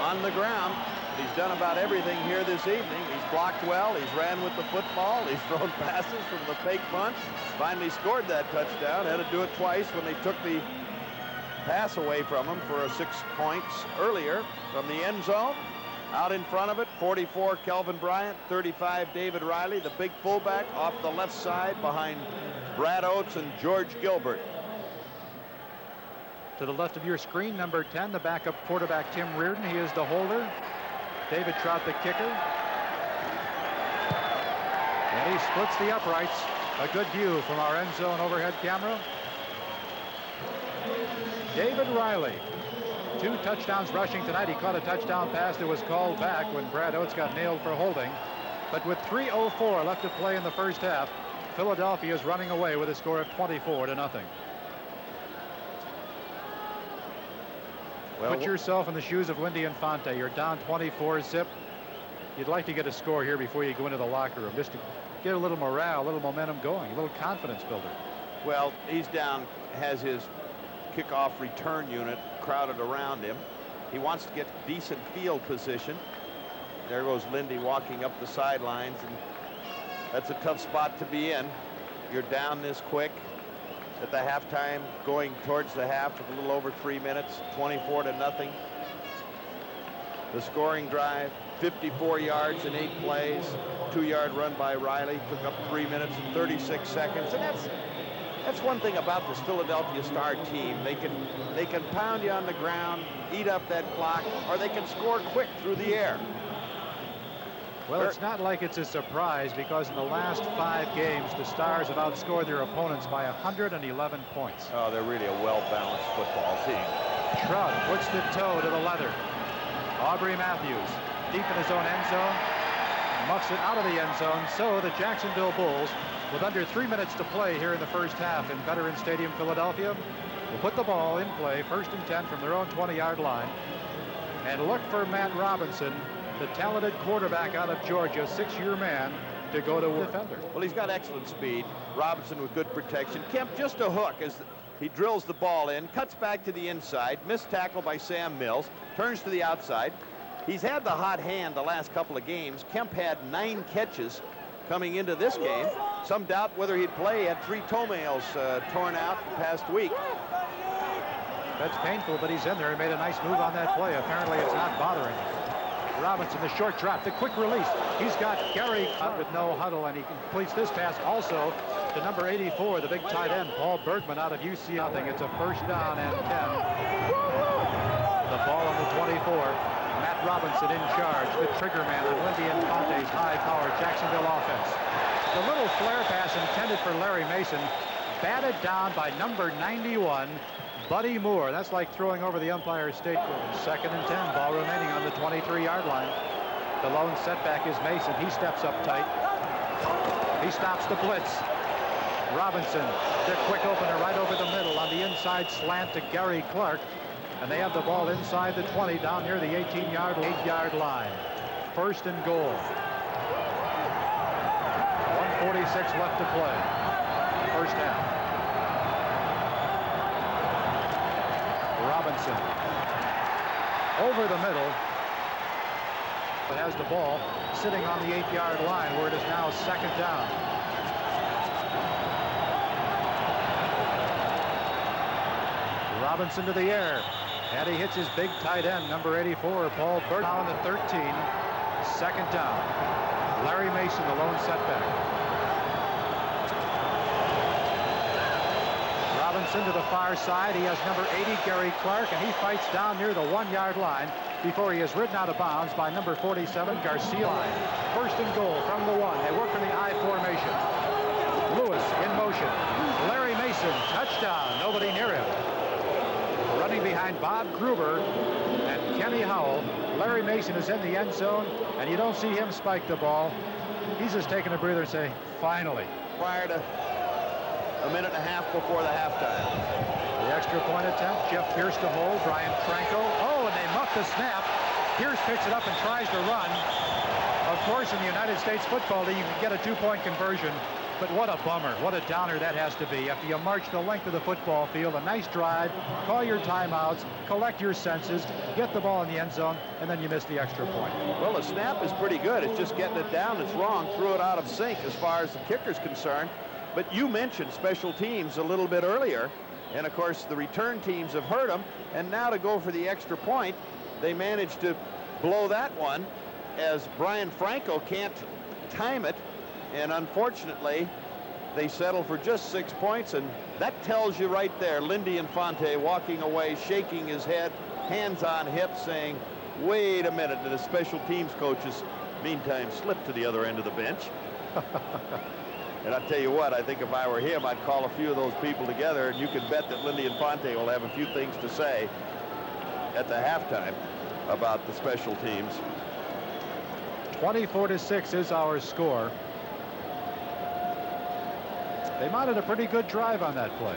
on the ground. He's done about everything here this evening. He's blocked well. He's ran with the football. He's thrown passes from the fake punt. Finally scored that touchdown. Had to do it twice when they took the pass away from him for 6 points earlier from the end zone. Out in front of it, 44, Kelvin Bryant, 35, David Riley, the big fullback off the left side behind Brad Oates and George Gilbert. To the left of your screen, number 10, the backup quarterback, Tim Reardon. He is the holder. David Trout, the kicker. And he splits the uprights. A good view from our end zone overhead camera. David Riley, 2 touchdowns rushing tonight. He caught a touchdown pass that was called back when Brad Oates got nailed for holding. But with 3:04 left to play in the first half, Philadelphia is running away with a score of 24-0. Well, put yourself in the shoes of Lindy Infante. You're down 24-zip. You'd like to get a score here before you go into the locker room, just to get a little morale, a little momentum going, a little confidence builder. Well, he's down, has his kickoff return unit crowded around him. He wants to get decent field position. There goes Lindy walking up the sidelines, and that's a tough spot to be in. You're down this quick at the halftime, going towards the half with a little over 3 minutes, 24-0. The scoring drive, 54 yards in 8 plays, 2-yard run by Riley, took up 3 minutes and 36 seconds, and that's one thing about this Philadelphia Star team. They can pound you on the ground, eat up that clock, or they can score quick through the air. Well, it's not like it's a surprise, because in the last 5 games, the Stars have outscored their opponents by 111 points. Oh, they're really a well-balanced football team. Trout puts the toe to the leather. Aubrey Matthews, deep in his own end zone, muffs it out of the end zone. So the Jacksonville Bulls, with under 3 minutes to play here in the first half in Veterans Stadium, Philadelphia, will put the ball in play, 1st and 10 from their own 20-yard line, and look for Matt Robinson, the talented quarterback out of Georgia, 6-year man, to go to defender. Well, he's got excellent speed. Robinson with good protection. Kemp just a hook as he drills the ball in, cuts back to the inside, missed tackle by Sam Mills, turns to the outside. He's had the hot hand the last couple of games. Kemp had 9 catches coming into this game. Some doubt whether he'd play. He had 3 toenails torn out the past week. That's painful, but he's in there. He made a nice move on that play. Apparently it's not bothering him. Robinson, the short drop, the quick release. He's got Gary with no huddle, and he completes this pass also to number 84, the big tight end, Paul Bergman out of UCLA. It's a 1st down and 10. The ball on the 24. Matt Robinson in charge, the trigger man on Lindy Infante's high-powered Jacksonville offense. The little flare pass intended for Larry Mason, batted down by number 91, Buddy Moore. That's like throwing over the umpire's state court. 2nd and 10, ball remaining on the 23-yard line. The lone setback is Mason. He steps up tight. He stops the blitz. Robinson, the quick opener right over the middle on the inside slant to Gary Clark. And they have the ball inside the 20, down near the 18-yard, 8-yard line. 1st and goal. 1:46 left to play. First half. Robinson over the middle, but has the ball sitting on the 8-yard line, where it is now 2nd down. Robinson to the air, and he hits his big tight end, number 84, Paul Bergman, on the 13. 2nd down. Larry Mason, the lone setback. Robinson to the far side. He has number 80, Gary Clark, and he fights down near the 1-yard line before he is ridden out of bounds by number 47, Garcia. 1st and goal from the 1. They work in the I formation. Lewis in motion. Larry Mason, touchdown. Nobody near him. Running behind Bob Gruber and Kenny Howell. Larry Mason is in the end zone, and you don't see him spike the ball. He's just taking a breather and say, finally. Prior to a minute and a half before the halftime. The extra point attempt, Jeff Pierce to hold, Brian Franco. Oh, and they muff the snap. Pierce picks it up and tries to run. Of course, in the United States Football League, you can get a 2-point conversion, but what a bummer, what a downer that has to be. After you march the length of the football field, a nice drive, call your timeouts, collect your senses, get the ball in the end zone, and then you miss the extra point. Well, the snap is pretty good. It's just getting it down that's wrong. Threw it out of sync as far as the kicker's concerned. But you mentioned special teams a little bit earlier, and of course the return teams have hurt them, and now to go for the extra point, they managed to blow that one as Brian Franco can't time it, and unfortunately they settle for just 6 points, and that tells you right there, Lindy Infante walking away, shaking his head, hands on hips, saying, wait a minute. And the special teams coaches meantime slipped to the other end of the bench. And I'll tell you what, I think if I were him, I'd call a few of those people together, and you can bet that Lindy Infante will have a few things to say at the halftime about the special teams. 24-6 is our score. They mounted a pretty good drive on that play.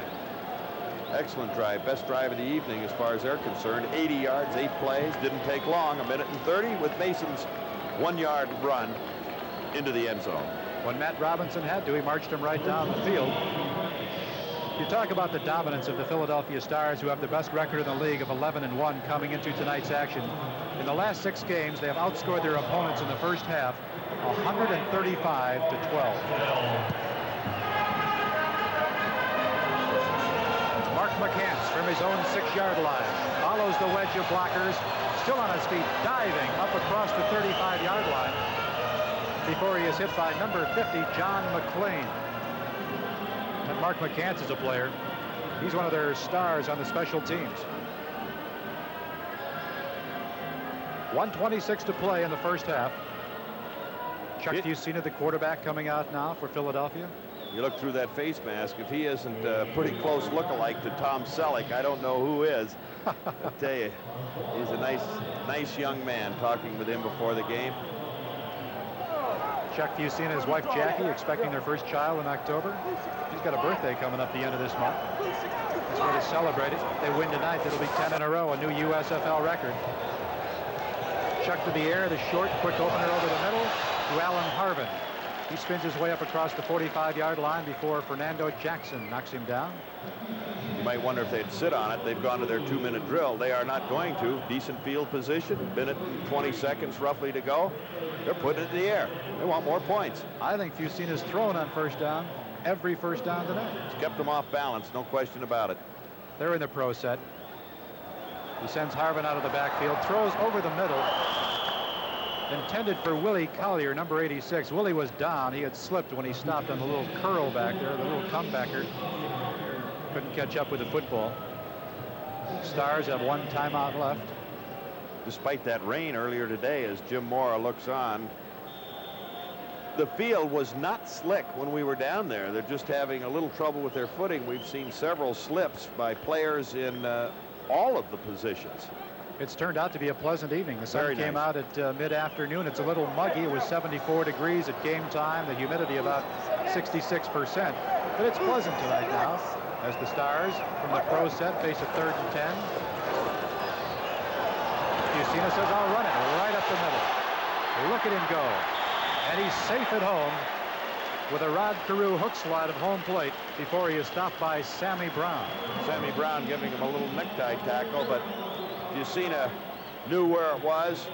Excellent drive. Best drive of the evening as far as they're concerned. 80 yards, 8 plays. Didn't take long. 1:30 with Mason's 1-yard run into the end zone. When Matt Robinson had to, he marched him right down the field. You talk about the dominance of the Philadelphia Stars, who have the best record in the league of 11-1 coming into tonight's action. In the last 6 games, they have outscored their opponents in the first half 135-12. Mark McCants from his own 6-yard line follows the wedge of blockers, still on his feet, diving up across the 35-yard line before he is hit by number 50, John McClain. And Mark McCants is a player. He's one of their stars on the special teams. 1:26 to play in the first half. Chuck Fusina, the quarterback, coming out now for Philadelphia. You look through that face mask. If he isn't a pretty close look-alike to Tom Selleck, I don't know who is. I'll tell you, he's a nice young man. Talking with him before the game. Chuck Fusina and his wife Jackie expecting their first child in October. He's got a birthday coming up the end of this month. That's where to celebrate it. If they win tonight, it'll be 10 in a row, a new USFL record. Chuck to the air, the short, quick opener over the middle to Alan Harvin. He spins his way up across the 45-yard line before Fernando Jackson knocks him down. You might wonder if they'd sit on it. They've gone to their 2-minute drill. They are not going to. Decent field position. Minute and 20 seconds roughly to go. They're putting it in the air. They want more points. I think Fusina's thrown on first down every first down tonight. It's kept them off balance, no question about it. They're in the pro set. He sends Harvin out of the backfield, throws over the middle. Intended for Willie Collier, number 86. Willie was down. He had slipped when he stopped on the little curl back there, the little comebacker. Couldn't catch up with the football. Stars have 1 timeout left. Despite that rain earlier today, as Jim Mora looks on, the field was not slick when we were down there. They're just having a little trouble with their footing. We've seen several slips by players in all of the positions. It's turned out to be a pleasant evening. The sun came out at mid-afternoon. It's a little muggy. It was 74 degrees at game time. The humidity about 66%. But it's pleasant tonight now as the Stars from the pro set face a 3rd and 10. Fusina says, I'll run it right up the middle. Look at him go. And he's safe at home with a Rod Carew hook slide of home plate before he is stopped by Sammy Brown. Sammy Brown giving him a little necktie tackle, but Fusina knew where it was,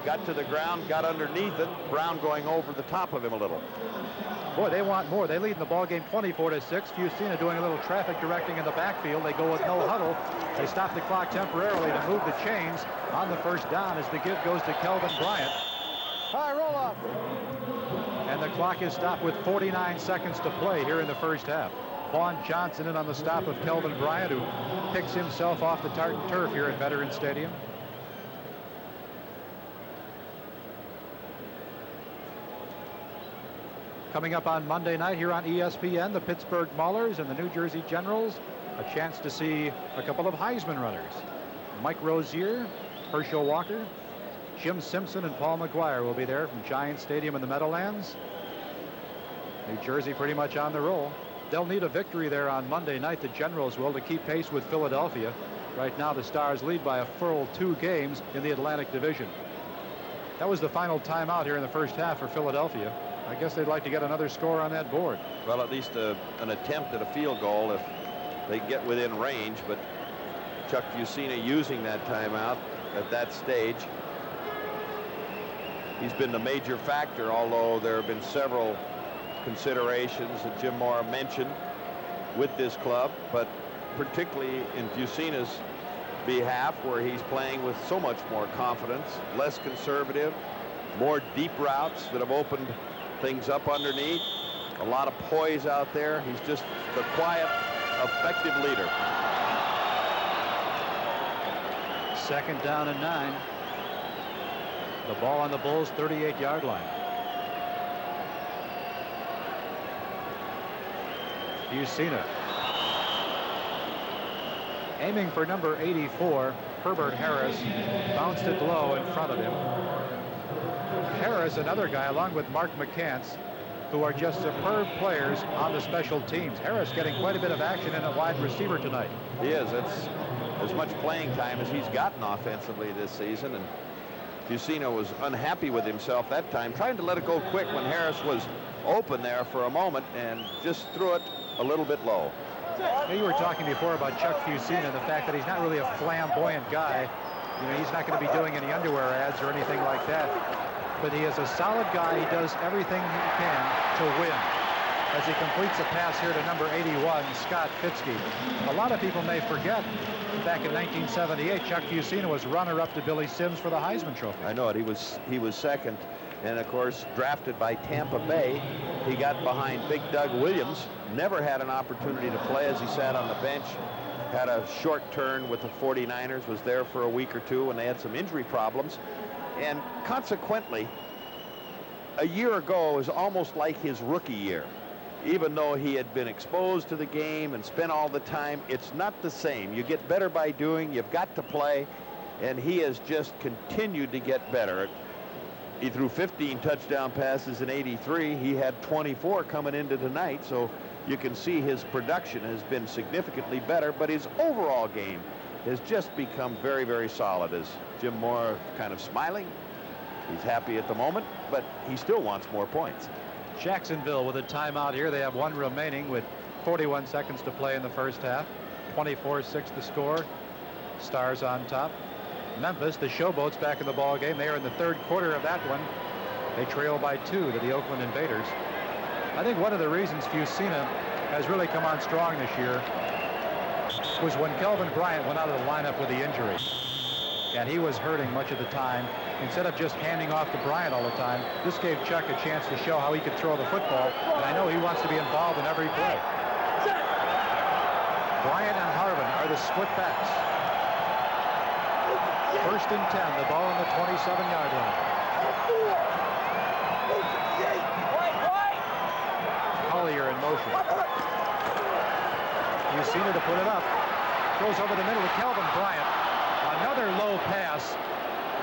got to the ground, got underneath it. Brown going over the top of him a little. Boy, they want more. They lead in the ball game 24-6. Fusina doing a little traffic directing in the backfield. They go with no huddle. They stop the clock temporarily to move the chains on the first down as the give goes to Kelvin Bryant. Hi, roll up. And the clock is stopped with 49 seconds to play here in the first half. Vaughn Johnson in on the stop of Kelvin Bryant, who picks himself off the tartan turf here at Veterans Stadium. Coming up on Monday night here on ESPN, the Pittsburgh Maulers and the New Jersey Generals. A chance to see a couple of Heisman runners. Mike Rozier, Herschel Walker, Jim Simpson and Paul McGuire will be there from Giant Stadium in the Meadowlands. New Jersey pretty much on the roll. They'll need a victory there on Monday night, the Generals will, to keep pace with Philadelphia. Right now the Stars lead by a full 2 games in the Atlantic Division. That was the final timeout here in the first half for Philadelphia. I guess they'd like to get another score on that board. Well, at least an attempt at a field goal if they get within range, but Chuck Fusina using that timeout at that stage. He's been the major factor, although there have been several considerations that Jim Mora mentioned with this club, but particularly in Fusina's behalf, where he's playing with so much more confidence, less conservative, more deep routes that have opened things up underneath, a lot of poise out there. He's just the quiet, effective leader. 2nd down and 9. The ball on the Bulls' 38-yard line. Fusina. Aiming for number 84, Herbert Harris bounced it low in front of him. Harris, another guy, along with Mark McCants, who are just superb players on the special teams. Harris getting quite a bit of action in a wide receiver tonight. He is. It's as much playing time as he's gotten offensively this season, and Fusina was unhappy with himself that time, trying to let it go quick when Harris was open there for a moment and just threw it a little bit low. You were talking before about Chuck Fusina and the fact that he's not really a flamboyant guy. You know, he's not going to be doing any underwear ads or anything like that. But he is a solid guy. He does everything he can to win. As he completes a pass here to number 81, Scott Fitzke. A lot of people may forget back in 1978, Chuck Fusina was runner-up to Billy Sims for the Heisman Trophy. I know it. He was second, and of course drafted by Tampa Bay. He got behind Big Doug Williams. Never had an opportunity to play as he sat on the bench. Had a short turn with the 49ers. Was there for a week or two when they had some injury problems, and consequently, a year ago was almost like his rookie year. Even though he had been exposed to the game and spent all the time, it's not the same. You get better by doing. You've got to play, and he has just continued to get better. He threw 15 touchdown passes in '83. He had 24 coming into tonight, so you can see his production has been significantly better, but his overall game has just become very, very solid. As Jim Moore kind of smiling, he's happy at the moment, but he still wants more points. Jacksonville with a timeout here. They have one remaining with 41 seconds to play in the first half. 24-6 the score. Stars on top. Memphis, the Showboats, back in the ball game. They are in the third quarter of that one. They trail by 2 to the Oakland Invaders. I think one of the reasons Fusina has really come on strong this year was when Kelvin Bryant went out of the lineup with the injury, and he was hurting much of the time. Instead of just handing off to Bryant all the time, this gave Chuck a chance to show how he could throw the football, and I know he wants to be involved in every play. Bryant and Harvin are the split backs. 1st and 10, the ball on the 27-yard line. Collier in motion. Fusina to put it up. Goes over the middle to Kelvin Bryant. Another low pass.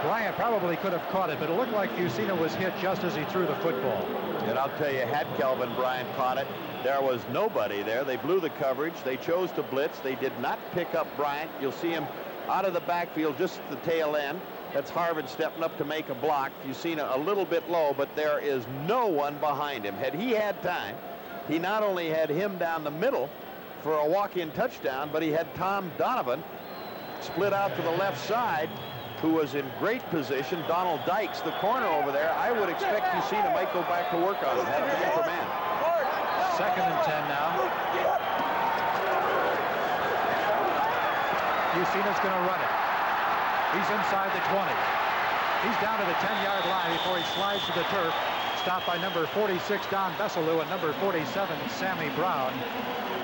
Bryant probably could have caught it, but it looked like Fusina was hit just as he threw the football. And I'll tell you, had Kelvin Bryant caught it, there was nobody there. They blew the coverage. They chose to blitz. They did not pick up Bryant. You'll see him out of the backfield just at the tail end. That's Harvin stepping up to make a block. Fusina a little bit low, but there is no one behind him. Had he had time, he not only had him down the middle for a walk-in touchdown, but he had Tom Donovan split out to the left side, who was in great position. Donald Dykes, the corner over there. I would expect Fusina might go back to work on him. Had him man for man. 2nd and 10 now. Fusina's going to run it. He's inside the 20. He's down to the 10-yard line before he slides to the turf. Stopped by number 46, Don Besselou, and number 47, Sammy Brown.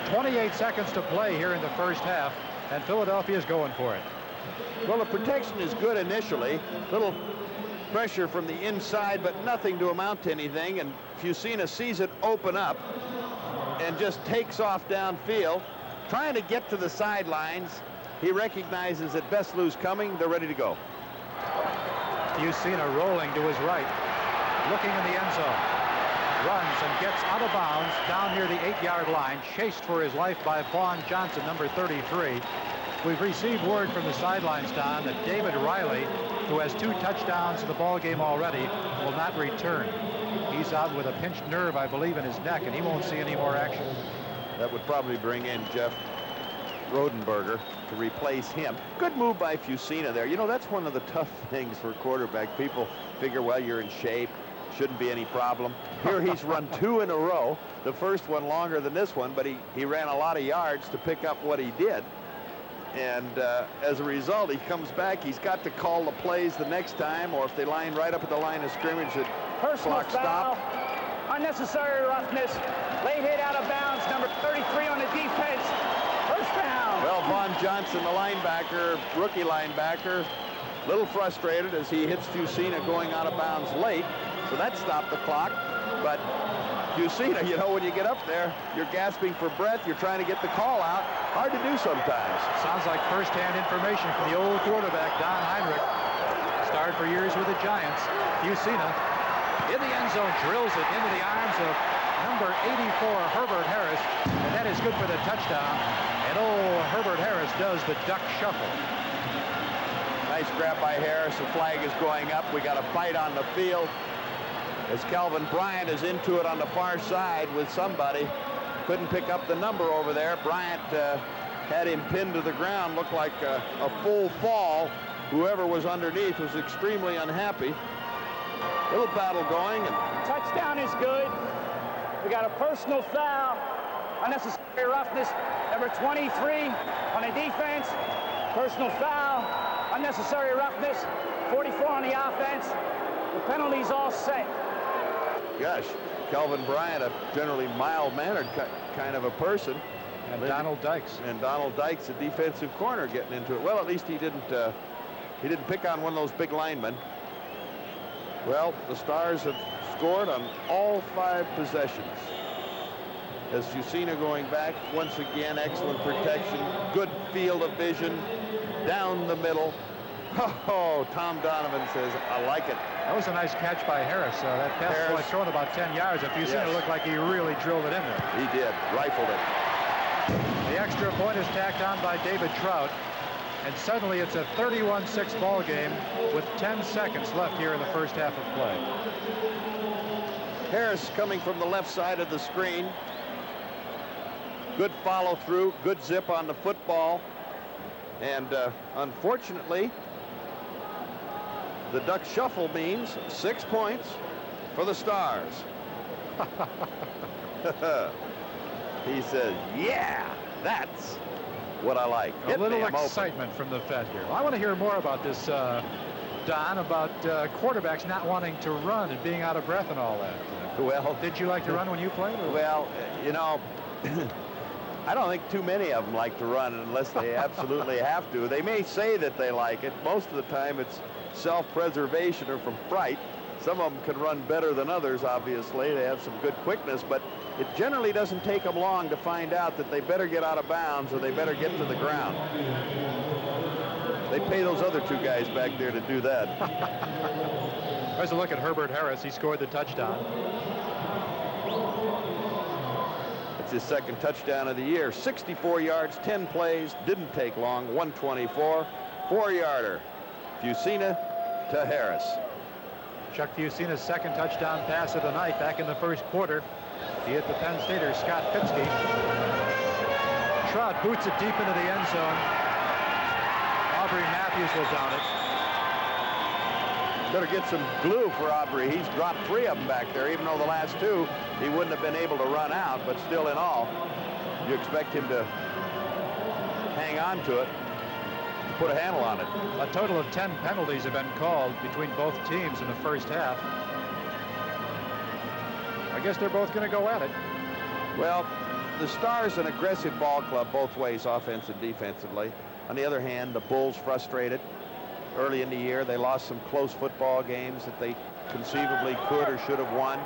28 seconds to play here in the first half, and Philadelphia's going for it. Well, the protection is good initially. Little pressure from the inside, but nothing to amount to anything. And Fusina sees it open up and just takes off downfield, trying to get to the sidelines. He recognizes that Besselou's coming. They're ready to go. Fusina rolling to his right, looking in the end zone. Runs and gets out of bounds down near the 8-yard line, chased for his life by Vaughn Johnson, number 33. We've received word from the sidelines, Don, that David Riley, who has 2 touchdowns in the ball game already, will not return. He's out with a pinched nerve, I believe, in his neck, and he won't see any more action. That would probably bring in Jeff Rodenberger to replace him. Good move by Fusina there. You know, that's one of the tough things for a quarterback. People figure, well, you're in shape. Shouldn't be any problem. Here he's run 2 in a row. The first one longer than this one, but he ran a lot of yards to pick up what he did. And as a result, he comes back. He's got to call the plays the next time, or if they line right up at the line of scrimmage, the clock stop. Unnecessary roughness. Late hit out of bounds. Number 33 on the defense. First down. Well, Vaughn Johnson, the linebacker, rookie linebacker, a little frustrated as he hits Fusina going out of bounds late. So that stopped the clock. But Fusina, you know, when you get up there, you're gasping for breath. You're trying to get the call out. Hard to do sometimes. Sounds like first-hand information from the old quarterback, Don Heinrich. Starred for years with the Giants. Fusina in the end zone, drills it into the arms of number 84, Herbert Harris, and that is good for the touchdown. And Herbert Harris does the duck shuffle. Nice grab by Harris. The flag is going up. We got a fight on the field as Calvin Bryant is into it on the far side with somebody. Couldn't pick up the number over there. Bryant had him pinned to the ground. Looked like a full fall. Whoever was underneath was extremely unhappy. Little battle going. And Touchdown is good. We got a personal foul. Unnecessary roughness. Number 23 on the defense. Personal foul. Unnecessary roughness. 44 on the offense. The penalty's all set. Gosh, Calvin Bryant, a generally mild-mannered kind of a person. And Donald Dykes. And Donald Dykes, a defensive corner, getting into it. Well, at least he didn't pick on one of those big linemen. Well, the Stars have scored on all 5 possessions. As Fusina going back once again, excellent protection, good field of vision, down the middle. Oh, Tom Donovan says, I like it. That was a nice catch by Harris. That pass was like thrown about 10 yards. If Fusina looked like he really drilled it in there. He did, rifled it. The extra point is tacked on by David Trout. And suddenly it's a 31-6 ball game with 10 seconds left here in the first half of play. Harris coming from the left side of the screen. Good follow through, good zip on the football. And unfortunately, the duck shuffle means 6 points for the Stars. He says, yeah, that's what I like. A little excitement from the vet here. Well, I want to hear more about this, Don, about quarterbacks not wanting to run and being out of breath and all that. Well, did you like to run when you played? Or? Well, you know, I don't think too many of them like to run unless they absolutely have to. They may say that they like it. Most of the time it's self-preservation or from fright. Some of them can run better than others, obviously. They have some good quickness, but it generally doesn't take them long to find out that they better get out of bounds or they better get to the ground. They pay those other 2 guys back there to do that. There's a look at Herbert Harris. He scored the touchdown. It's his 2nd touchdown of the year. 64 yards, 10 plays, didn't take long, 124, 4-yarder. Fusina to Harris. Chuck Fusina's 2nd touchdown pass of the night back in the first quarter. He hit the Penn Stater, Scott Fitzke. Trout boots it deep into the end zone. Aubrey Matthews will down it. Better get some glue for Aubrey. He's dropped 3 of them back there, even though the last 2 he wouldn't have been able to run out, but still in all, you expect him to hang on to it, to put a handle on it. A total of 10 penalties have been called between both teams in the first half. I guess they're both going to go at it. Well, the Stars an aggressive ball club both ways, offense and defensively. On the other hand, the Bulls frustrated. Early in the year, they lost some close football games that they conceivably could or should have won.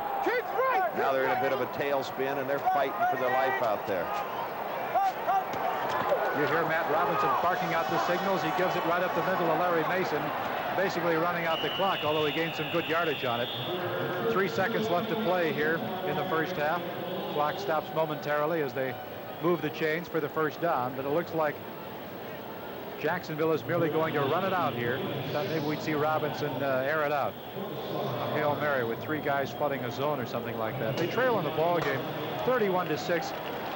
Now they're in a bit of a tailspin, and they're fighting for their life out there. You hear Matt Robinson barking out the signals. He gives it right up the middle of Larry Mason, basically running out the clock, although he gained some good yardage on it. 3 seconds left to play here in the first half. Clock stops momentarily as they move the chains for the first down, but it looks like Jacksonville is merely going to run it out here. Thought maybe we'd see Robinson air it out. Hail Mary with 3 guys flooding a zone or something like that. They trail in the ball game 31-6.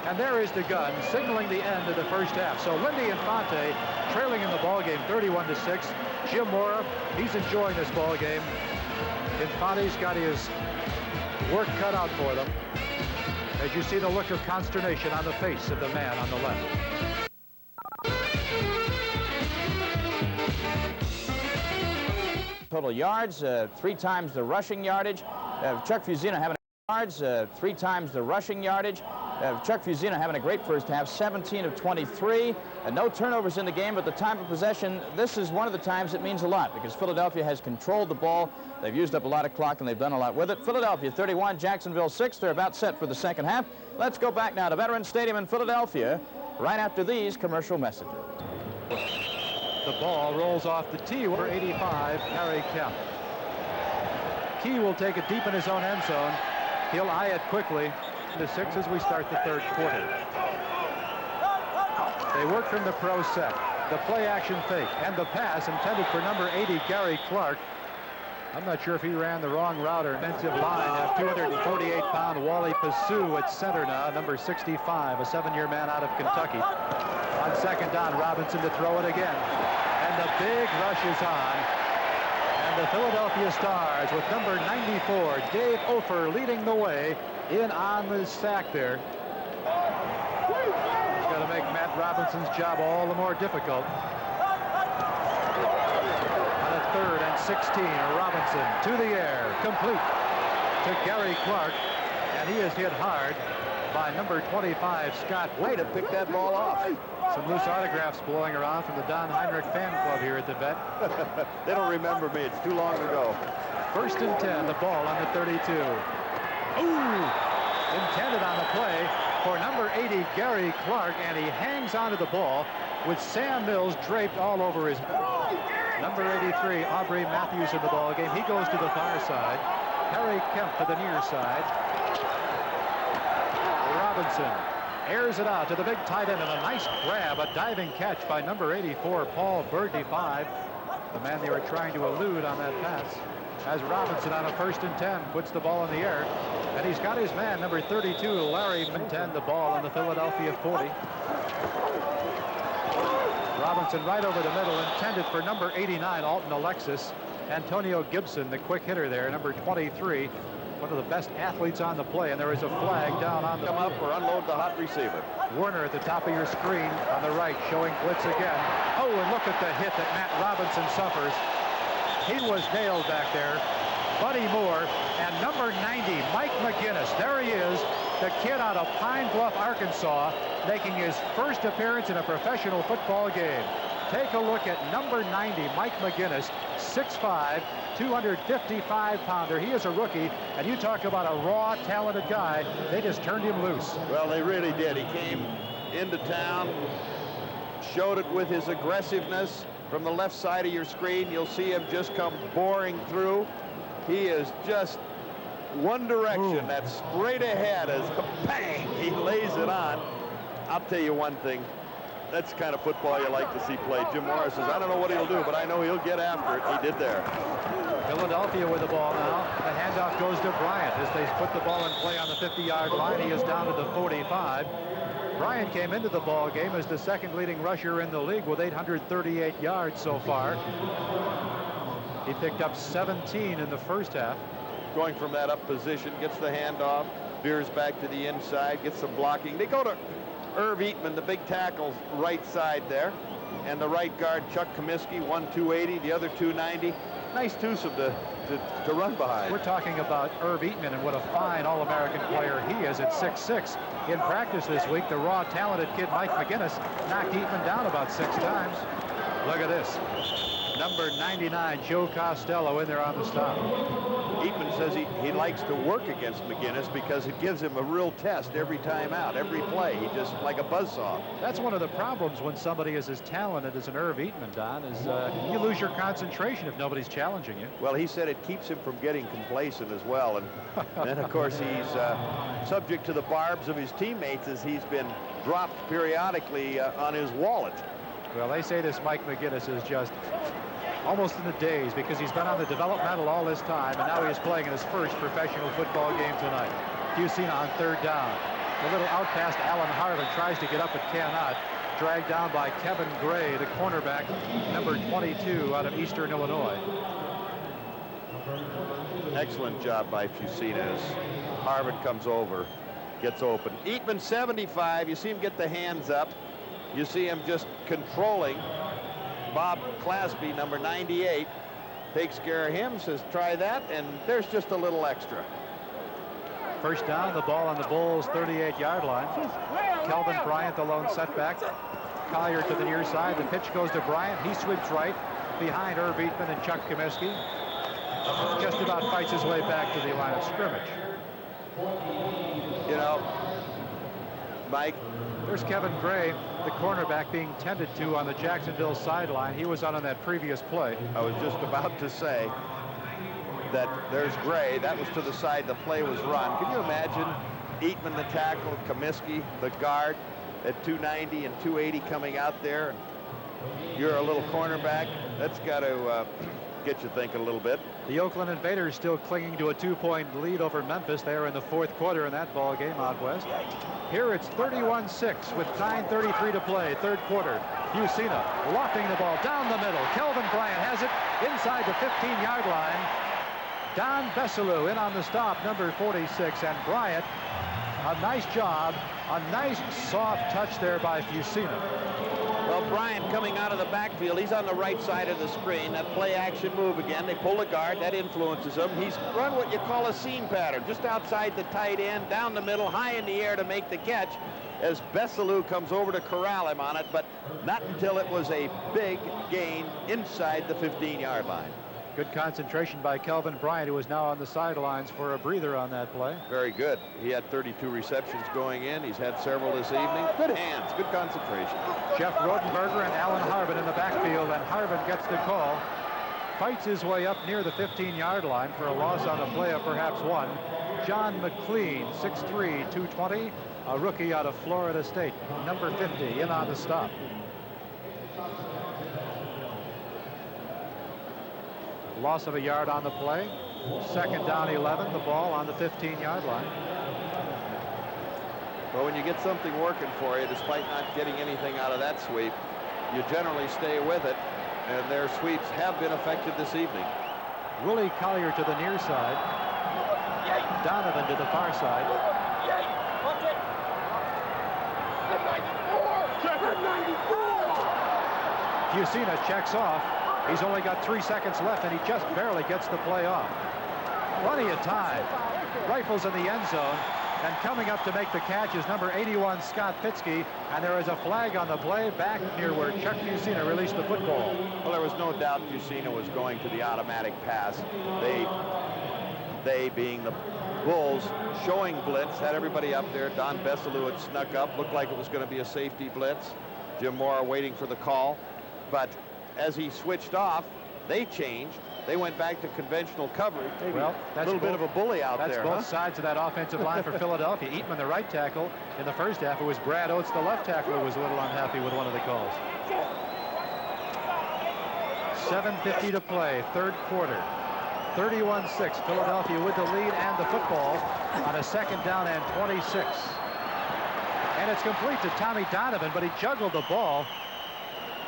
And there is the gun signaling the end of the first half. So Lindy Infante trailing in the ball game 31-6. Jim Mora, he's enjoying this ball game. Infante's got his work cut out for them. As you see the look of consternation on the face of the man on the left. Total yards, 3 times the rushing yardage. Chuck Fusina having yards, 3 times the rushing yardage. Chuck Fusina having a great first half, 17 of 23, and no turnovers in the game, but the time of possession, this is one of the times it means a lot because Philadelphia has controlled the ball. They've used up a lot of clock, and they've done a lot with it. Philadelphia 31, Jacksonville 6. They're about set for the second half. Let's go back now to Veterans Stadium in Philadelphia right after these commercial messages. The ball rolls off the tee. Number 85, Harry Kemp. Key will take it deep in his own end zone. He'll eye it quickly. The 6 as we start the third quarter. They work from the pro set. The play action fake and the pass intended for number 80, Gary Clark. I'm not sure if he ran the wrong route or defensive line. Have 248-pound Wally Pasu at center now, number 65, a 7-year man out of Kentucky. On second down, Robinson to throw it again. And the big rush is on. And the Philadelphia Stars with number 94, Dave Ofer, leading the way in on the sack there. It's got to make Matt Robinson's job all the more difficult. On a 3rd and 16, Robinson to the air, complete to Gary Clark, and he is hit hard by number 25, Scott. Way to pick that ball off. Some loose autographs blowing around from the Don Heinrich fan club here at the vet. They don't remember me. It's too long ago. 1st and 10, the ball on the 32. Ooh! Intended on the play for number 80, Gary Clark, and he hangs onto the ball with Sam Mills draped all over his. Number 83, Aubrey Matthews in the ball game. He goes to the far side. Harry Kemp to the near side. Robinson airs it out to the big tight end, and a nice grab, a diving catch by number 84, Paul Birdie 5, the man they were trying to elude on that pass. As Robinson on a 1st and 10 puts the ball in the air, and he's got his man, number 32, Larry Minten, the ball on the Philadelphia 40. Robinson right over the middle, intended for number 89, Alton Alexis. Antonio Gibson, the quick hitter there, number 23, one of the best athletes on the play, and there is a flag down on the come up or unload the hot receiver. Warner at the top of your screen on the right, showing blitz again. Oh, and look at the hit that Matt Robinson suffers. He was nailed back there. Buddy Moore and number 90, Mike McGinnis. There he is, the kid out of Pine Bluff, Arkansas, making his first appearance in a professional football game. Take a look at number 90, Mike McGinnis, 6'5", 255-pounder. He is a rookie, and you talk about a raw, talented guy. They just turned him loose. Well, they really did. He came into town, showed it with his aggressiveness. From the left side of your screen, you'll see him just come boring through. He is just one direction. That's straight ahead as bang, he lays it on. I'll tell you one thing. That's the kind of football you like to see played. Jim Morris says, I don't know what he'll do, but I know he'll get after it. He did there. Philadelphia with the ball now. The handoff goes to Bryant as they put the ball in play on the 50-yard line. He is down to the 45. Bryant came into the ball game as the second leading rusher in the league with 838 yards so far. He picked up 17 in the first half. Going from that up position, gets the handoff, veers back to the inside, gets some blocking. They go to Irv Eatman, the big tackle's right side there, and the right guard, Chuck Comiskey, 1/280, the other 290. Nice twosome to run behind. We're talking about Irv Eatman, and what a fine All-American player he is at 6'6". In practice this week, the raw, talented kid Mike McGinnis knocked Eatman down about 6 times. Look at this. Number 99, Joe Costello, in there on the stop. Eatman says he likes to work against McGinnis because it gives him a real test every time out, every play. He just like a buzzsaw. That's one of the problems when somebody is as talented as an Irv Eatman, Don, is you lose your concentration if nobody's challenging you. Well, he said it keeps him from getting complacent as well. And then, of course, he's subject to the barbs of his teammates as he's been dropped periodically on his wallet. Well, they say this Mike McGinnis is just almost in the daze because he's been on the developmental all this time, and now he is playing in his first professional football game tonight. Fusina on 3rd down. The little out past Alan Harvin tries to get up but cannot. Dragged down by Kevin Gray, the cornerback, number 22 out of Eastern Illinois. Excellent job by Fusina as Harvin comes over, gets open. Eatman 75, you see him get the hands up. You see him just controlling. Bob Clasby, number 98, takes care of him, says try that, and there's just a little extra. First down, the ball on the Bulls' 38-yard line. Kelvin Bryant, the lone setback. Collier to the near side. The pitch goes to Bryant. He sweeps right behind Herb Eatman and Chuck Comiskey. Just about fights his way back to the line of scrimmage. You know, Mike, there's Kevin Gray, the cornerback, being tended to on the Jacksonville sideline. He was on that previous play. I was just about to say that there's Gray. That was to the side. The play was run. Can you imagine Eatman, the tackle, Comiskey, the guard, at 290 and 280 coming out there? You're a little cornerback. That's got to get you thinking a little bit. The Oakland Invaders still clinging to a 2-point lead over Memphis. They are in the fourth quarter in that ball game out west. Here it's 31-6 with 9:33 to play, third quarter. Bucina lofting the ball down the middle. Kelvin Bryant has it inside the 15-yard line. Don Besselou in on the stop, number 46, and Bryant, a nice job, a nice soft touch there by Bucina. Well, Bryant coming out of the backfield, he's on the right side of the screen. That play action move again. They pull the guard. That influences him. He's run what you call a seam pattern, just outside the tight end, down the middle, high in the air to make the catch as Besselou comes over to corral him on it, but not until it was a big gain inside the 15-yard line. Good concentration by Kelvin Bryant, who is now on the sidelines for a breather on that play. Very good. He had 32 receptions going in. He's had several this evening. Good hands, good concentration. Jeff Rodenberger and Alan Harbin in the backfield, and Harbin gets the call. Fights his way up near the 15-yard line for a loss on a play of perhaps one. John McLean, 6'3", 220, a rookie out of Florida State, number 50, in on the stop. Loss of a yard on the play. Second down 11, the ball on the 15-yard line. Well, when you get something working for you, despite not getting anything out of that sweep, you generally stay with it, and their sweeps have been effective this evening. Willie Collier to the near side. Donovan to the far side. Bucina checks off. He's only got 3 seconds left, and he just barely gets the play off. Plenty of time. Rifles in the end zone, and coming up to make the catch is number 81, Scott Fitzke, and there is a flag on the play back near where Chuck Bucina released the football. Well, there was no doubt Bucina was going to the automatic pass. They being the Bulls, showing blitz, had everybody up there. Don Besselou had snuck up, looked like it was going to be a safety blitz. Jim Mora waiting for the call, but as he switched off, they changed. They went back to conventional coverage. Well, that's a little bit of a bully out there. That's both sides of that offensive line for Philadelphia. Eatman, the right tackle. In the first half, it was Brad Oates, the left tackle, who was a little unhappy with one of the calls. 7:50 to play, third quarter. 31-6, Philadelphia with the lead and the football on a second down and 26. And it's complete to Tommy Donovan, but he juggled the ball.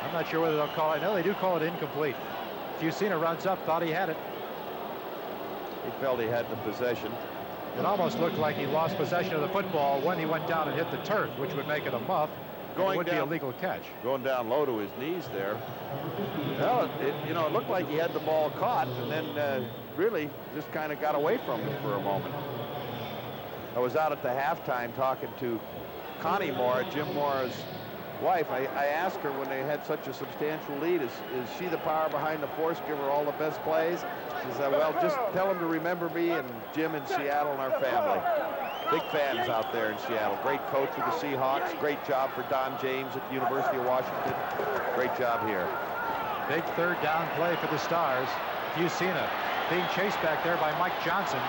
I'm not sure whether they'll call it. No, they do call it incomplete. Bucina runs up, thought he had it. He felt he had the possession. It almost looked like he lost possession of the football when he went down and hit the turf, which would make it a muff. It would be a legal catch. Going down low to his knees there. Well, it looked like he had the ball caught, and then really just kind of got away from it for a moment. I was out at the halftime talking to Connie Mora, Jim Mora's wife. I asked her when they had such a substantial lead, is she the power behind the force, give her all the best plays? She said, well, just tell them to remember me and Jim in Seattle and our family. Big fans out there in Seattle. Great coach with the Seahawks. Great job for Don James at the University of Washington. Great job here. Big third down play for the Stars. Bucina being chased back there by Mike Johnson.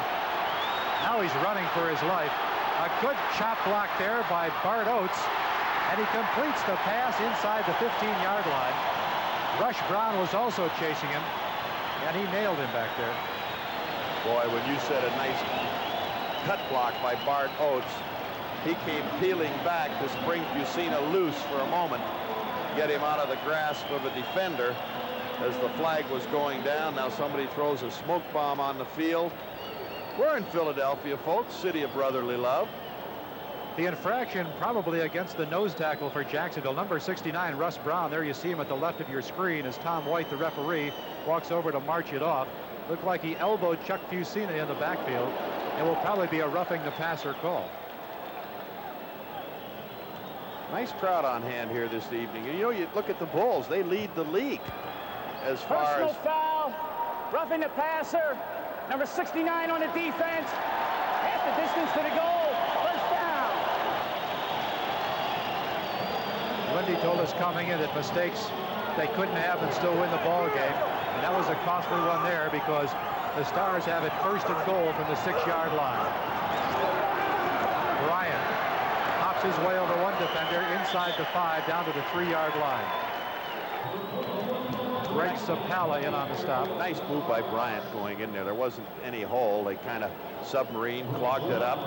Now he's running for his life. A good chop block there by Bart Oates. And he completes the pass inside the 15-yard line. Rush Brown was also chasing him, and he nailed him back there. Boy, when you said a nice cut block by Bart Oates, he came peeling back to bring Bucina loose for a moment, get him out of the grasp of a defender as the flag was going down. Now somebody throws a smoke bomb on the field. We're in Philadelphia, folks, city of brotherly love. The infraction probably against the nose tackle for Jacksonville. Number 69, Russ Brown. There you see him at the left of your screen as Tom White, the referee, walks over to march it off. Looked like he elbowed Chuck Bucina in the backfield. It will probably be a roughing the passer call. Nice crowd on hand here this evening. You know, you look at the Bulls, they lead the league as far Personal as... foul, roughing the passer, number 69 on the defense, half the distance to the goal, first down. Lindy told us coming in that mistakes they couldn't have and still win the ball game, and that was a costly one there because the Stars have it first and goal from the 6-yard line. Bryant hops his way over one defender inside the 5 down to the 3-yard line. Greg Sapala in on the stop. Nice move by Bryant going in there. There wasn't any hole. They kind of submarine, clogged it up.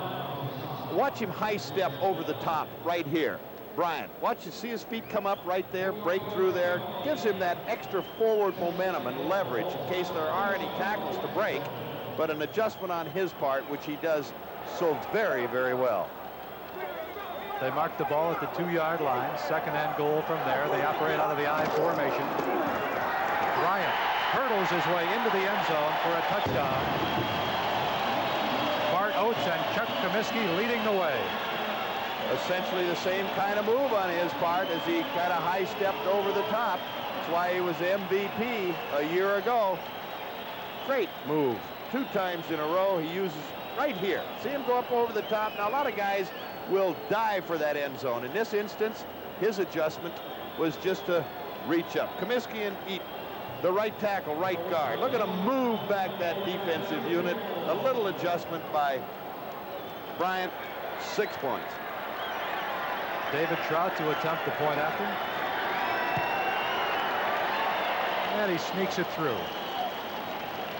Watch him high step over the top right here. Bryant, watch you see his feet come up right there, break through there. Gives him that extra forward momentum and leverage in case there are any tackles to break. But an adjustment on his part, which he does so very, very well. They mark the ball at the 2-yard line. Second and goal from there. They operate out of the I formation. Bryant hurdles his way into the end zone for a touchdown. Bart Oates and Chuck Comiskey leading the way. Essentially the same kind of move on his part as he kind of high stepped over the top. That's why he was MVP a year ago. Great move. 2 times in a row he uses right here. See him go up over the top. Now a lot of guys will dive for that end zone. In this instance, his adjustment was just to reach up. Comiskey and Eaton, the right tackle, right guard. Look at him move back that defensive unit. A little adjustment by Bryant. 6 points. David Trout to attempt the point after. And he sneaks it through.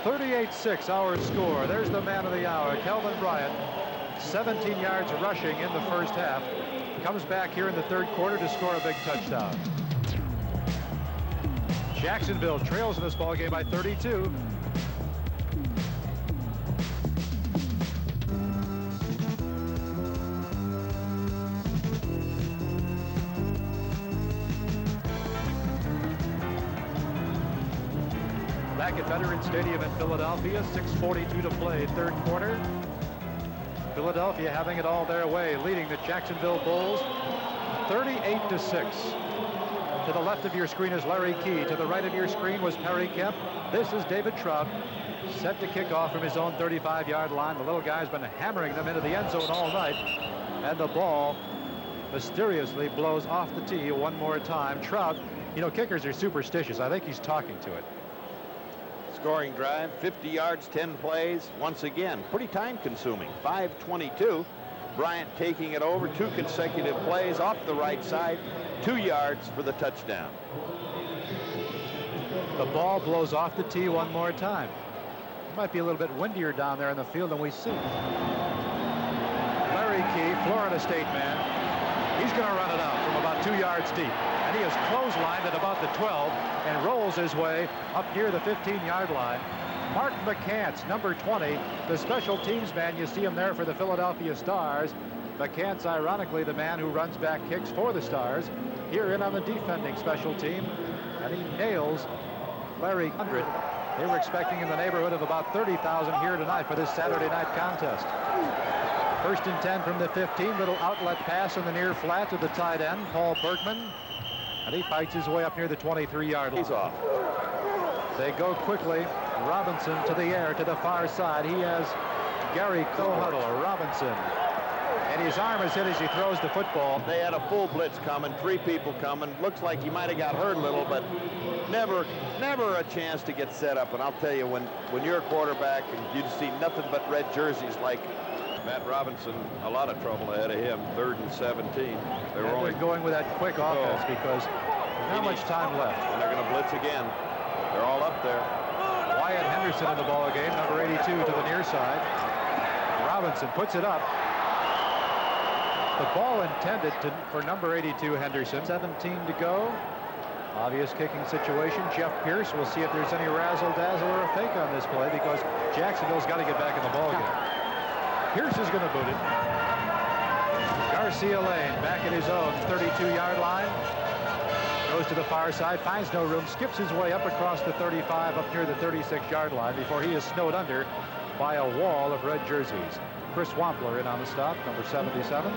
38-6 our score. There's the man of the hour, Kelvin Bryant. 17 yards rushing in the first half. Comes back here in the third quarter to score a big touchdown. Jacksonville trails in this ball game by 32. Back at Veterans Stadium in Philadelphia, 6:42 to play, third quarter. Philadelphia having it all their way, leading the Jacksonville Bulls 38-6. To the left of your screen is Larry Key. To the right of your screen was Perry Kemp. This is David Trout, set to kick off from his own 35-yard line. The little guy's been hammering them into the end zone all night, and the ball mysteriously blows off the tee one more time. Trout, you know, kickers are superstitious. I think he's talking to it. Scoring drive, 50 yards, 10 plays. Once again, pretty time-consuming. 5:22. Bryant taking it over, 2 consecutive plays off the right side, 2 yards for the touchdown. The ball blows off the tee one more time. It might be a little bit windier down there in the field than we see. Larry Key, Florida State man. He's going to run it out from about 2 yards deep. And he is clotheslined at about the 12 and rolls his way up near the 15-yard line. Mark McCants, number 20, the special teams man. You see him there for the Philadelphia Stars. McCants, ironically, the man who runs back kicks for the Stars. Here in on the defending special team. And he nails Larry 100. They were expecting in the neighborhood of about 30,000 here tonight for this Saturday night contest. First and 10 from the 15. Little outlet pass in the near flat to the tight end, Paul Berkman. And he fights his way up near the 23-yard line. He's off. They go quickly. Robinson to the air to the far side. He has Gary Cohuddle, Robinson. And his arm is hit as he throws the football. They had a full blitz coming, 3 people coming. Looks like he might have got hurt a little, but never a chance to get set up. And I'll tell you, when you're a quarterback and you see nothing but red jerseys like Matt Robinson, a lot of trouble ahead of him. 3rd and 17. They're going with that quick offense because there's not much time left. And they're going to blitz again. They're all up there. Wyatt Henderson in the ball game, number 82 to the near side. Robinson puts it up. The ball intended for number 82 Henderson. 17 to go. Obvious kicking situation. Jeff Pierce, we'll see if there's any razzle-dazzle or a fake on this play because Jacksonville's got to get back in the ball game. Pierce is going to boot it. Garcia Lane back at his own 32-yard line. Goes to the far side, finds no room, skips his way up across the 35 up near the 36-yard line before he is snowed under by a wall of red jerseys. Chris Wampler in on the stop, number 77.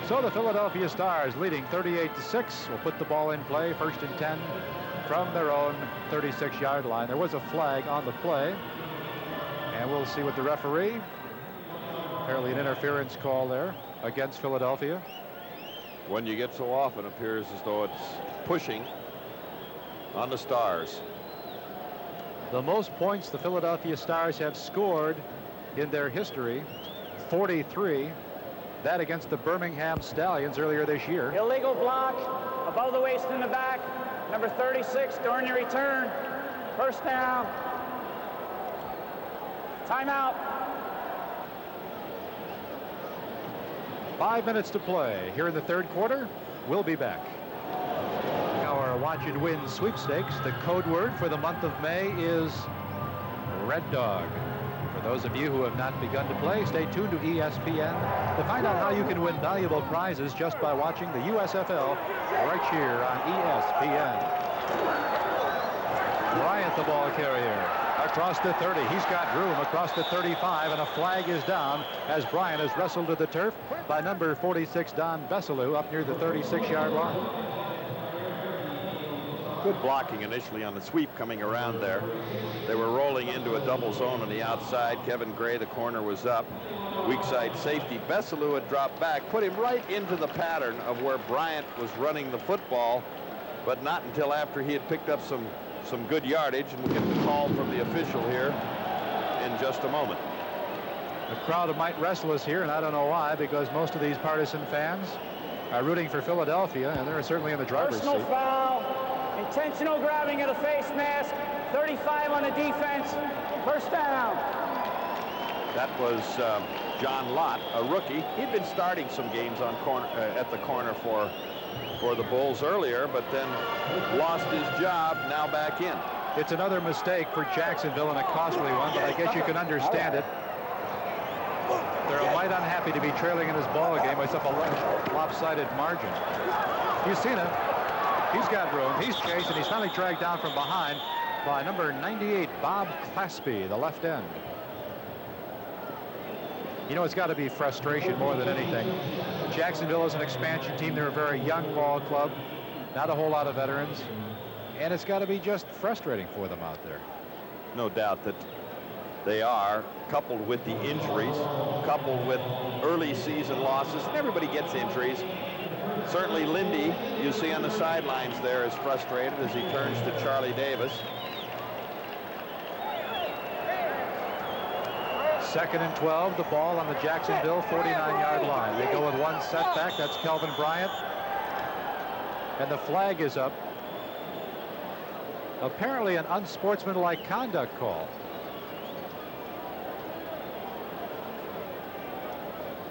So the Philadelphia Stars leading 38-6 will put the ball in play, 1st and 10 from their own 36-yard line. There was a flag on the play, and we'll see what the referee, apparently an interference call there against Philadelphia. One you get so often appears as though it's pushing on the Stars. The most points the Philadelphia Stars have scored in their history, 43. That against the Birmingham Stallions earlier this year. Illegal block above the waist in the back. Number 36 during the return. 1st down. Timeout. 5 minutes to play here in the 3rd quarter. We'll be back. Our Watch and Win sweepstakes. The code word for the month of May is Red Dog. For those of you who have not begun to play, stay tuned to ESPN to find out how you can win valuable prizes just by watching the USFL right here on ESPN. Bryant, the ball carrier, across the 30. He's got room across the 35, and a flag is down as Bryant is wrestled to the turf by number 46, Don Veselu, up near the 36-yard line. Good blocking initially on the sweep coming around there. They were rolling into a double zone on the outside. Kevin Gray, the corner, was up. Weak side safety. Veselu had dropped back, put him right into the pattern of where Bryant was running the football, but not until after he had picked up some good yardage. And we'll get the call from the official here in just a moment. The crowd might restless here, and I don't know why, because most of these partisan fans are rooting for Philadelphia, and they're certainly in the driver's seat. Personal foul. Intentional grabbing of the face mask. 35 on the defense. 1st down. That was John Lott, a rookie. He'd been starting some games on at the corner for the Bulls earlier, but then lost his job, now back in. It's another mistake for Jacksonville, and a costly one, but I guess you can understand it. They're a mite unhappy to be trailing in this ball game with such a lopsided margin. You've seen it. He's got room. He's chased, and he's finally dragged down from behind by number 98, Bob Claspy, the left end. You know, it's got to be frustration more than anything. Jacksonville is an expansion team. They're a very young ball club, not a whole lot of veterans, and it's got to be just frustrating for them out there. No doubt that they are, coupled with the injuries, coupled with early season losses. Everybody gets injuries. Certainly Lindy, you see on the sidelines there, is frustrated as he turns to Charlie Davis. 2nd and 12, the ball on the Jacksonville 49-yard line. They go with one setback. That's Kelvin Bryant. And the flag is up. Apparently an unsportsmanlike conduct call.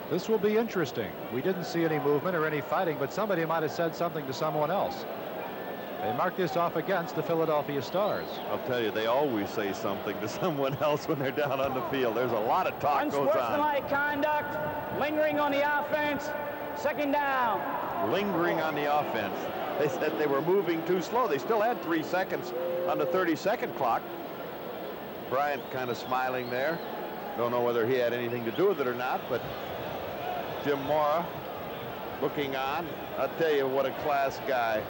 This will be interesting. We didn't see any movement or any fighting, but somebody might have said something to someone else. They mark this off against the Philadelphia Stars. I'll tell you, they always say something to someone else when they're down on the field. There's a lot of talk goes on. Unsportsmanlike conduct, lingering on the offense, 2nd down. Lingering on the offense. They said they were moving too slow. They still had 3 seconds on the 30-second clock. Bryant kind of smiling there. Don't know whether he had anything to do with it or not, but Jim Mora looking on. I'll tell you, what a class guy.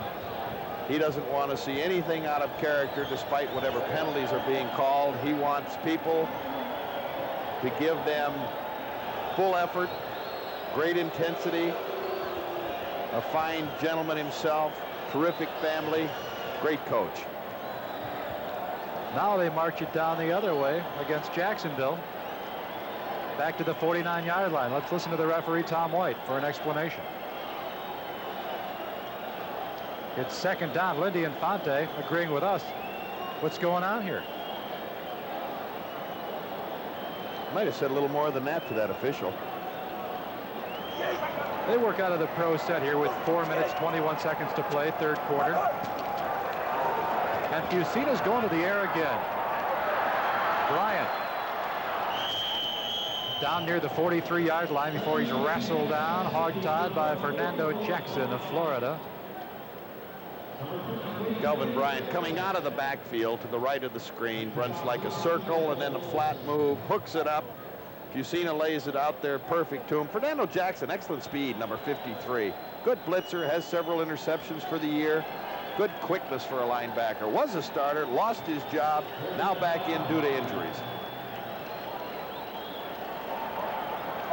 He doesn't want to see anything out of character despite whatever penalties are being called. He wants people to give them full effort, great intensity. A fine gentleman himself, terrific family, great coach. Now they march it down the other way against Jacksonville. Back to the 49-yard line. Let's listen to the referee, Tom White, for an explanation. It's 2nd down. Lindy Infante agreeing with us. What's going on here? Might have said a little more than that to that official. They work out of the pro set here with 4 minutes, 21 seconds to play, 3rd quarter. And Fusina's going to the air again. Bryant down near the 43-yard line before he's wrestled down, hog-tied by Fernando Jackson of Florida. Kelvin Bryant coming out of the backfield to the right of the screen, runs like a circle and then a flat move, hooks it up. Fusina lays it out there perfect to him. Fernando Jackson, excellent speed, number 53. Good blitzer, has several interceptions for the year. Good quickness for a linebacker. Was a starter, lost his job, now back in due to injuries.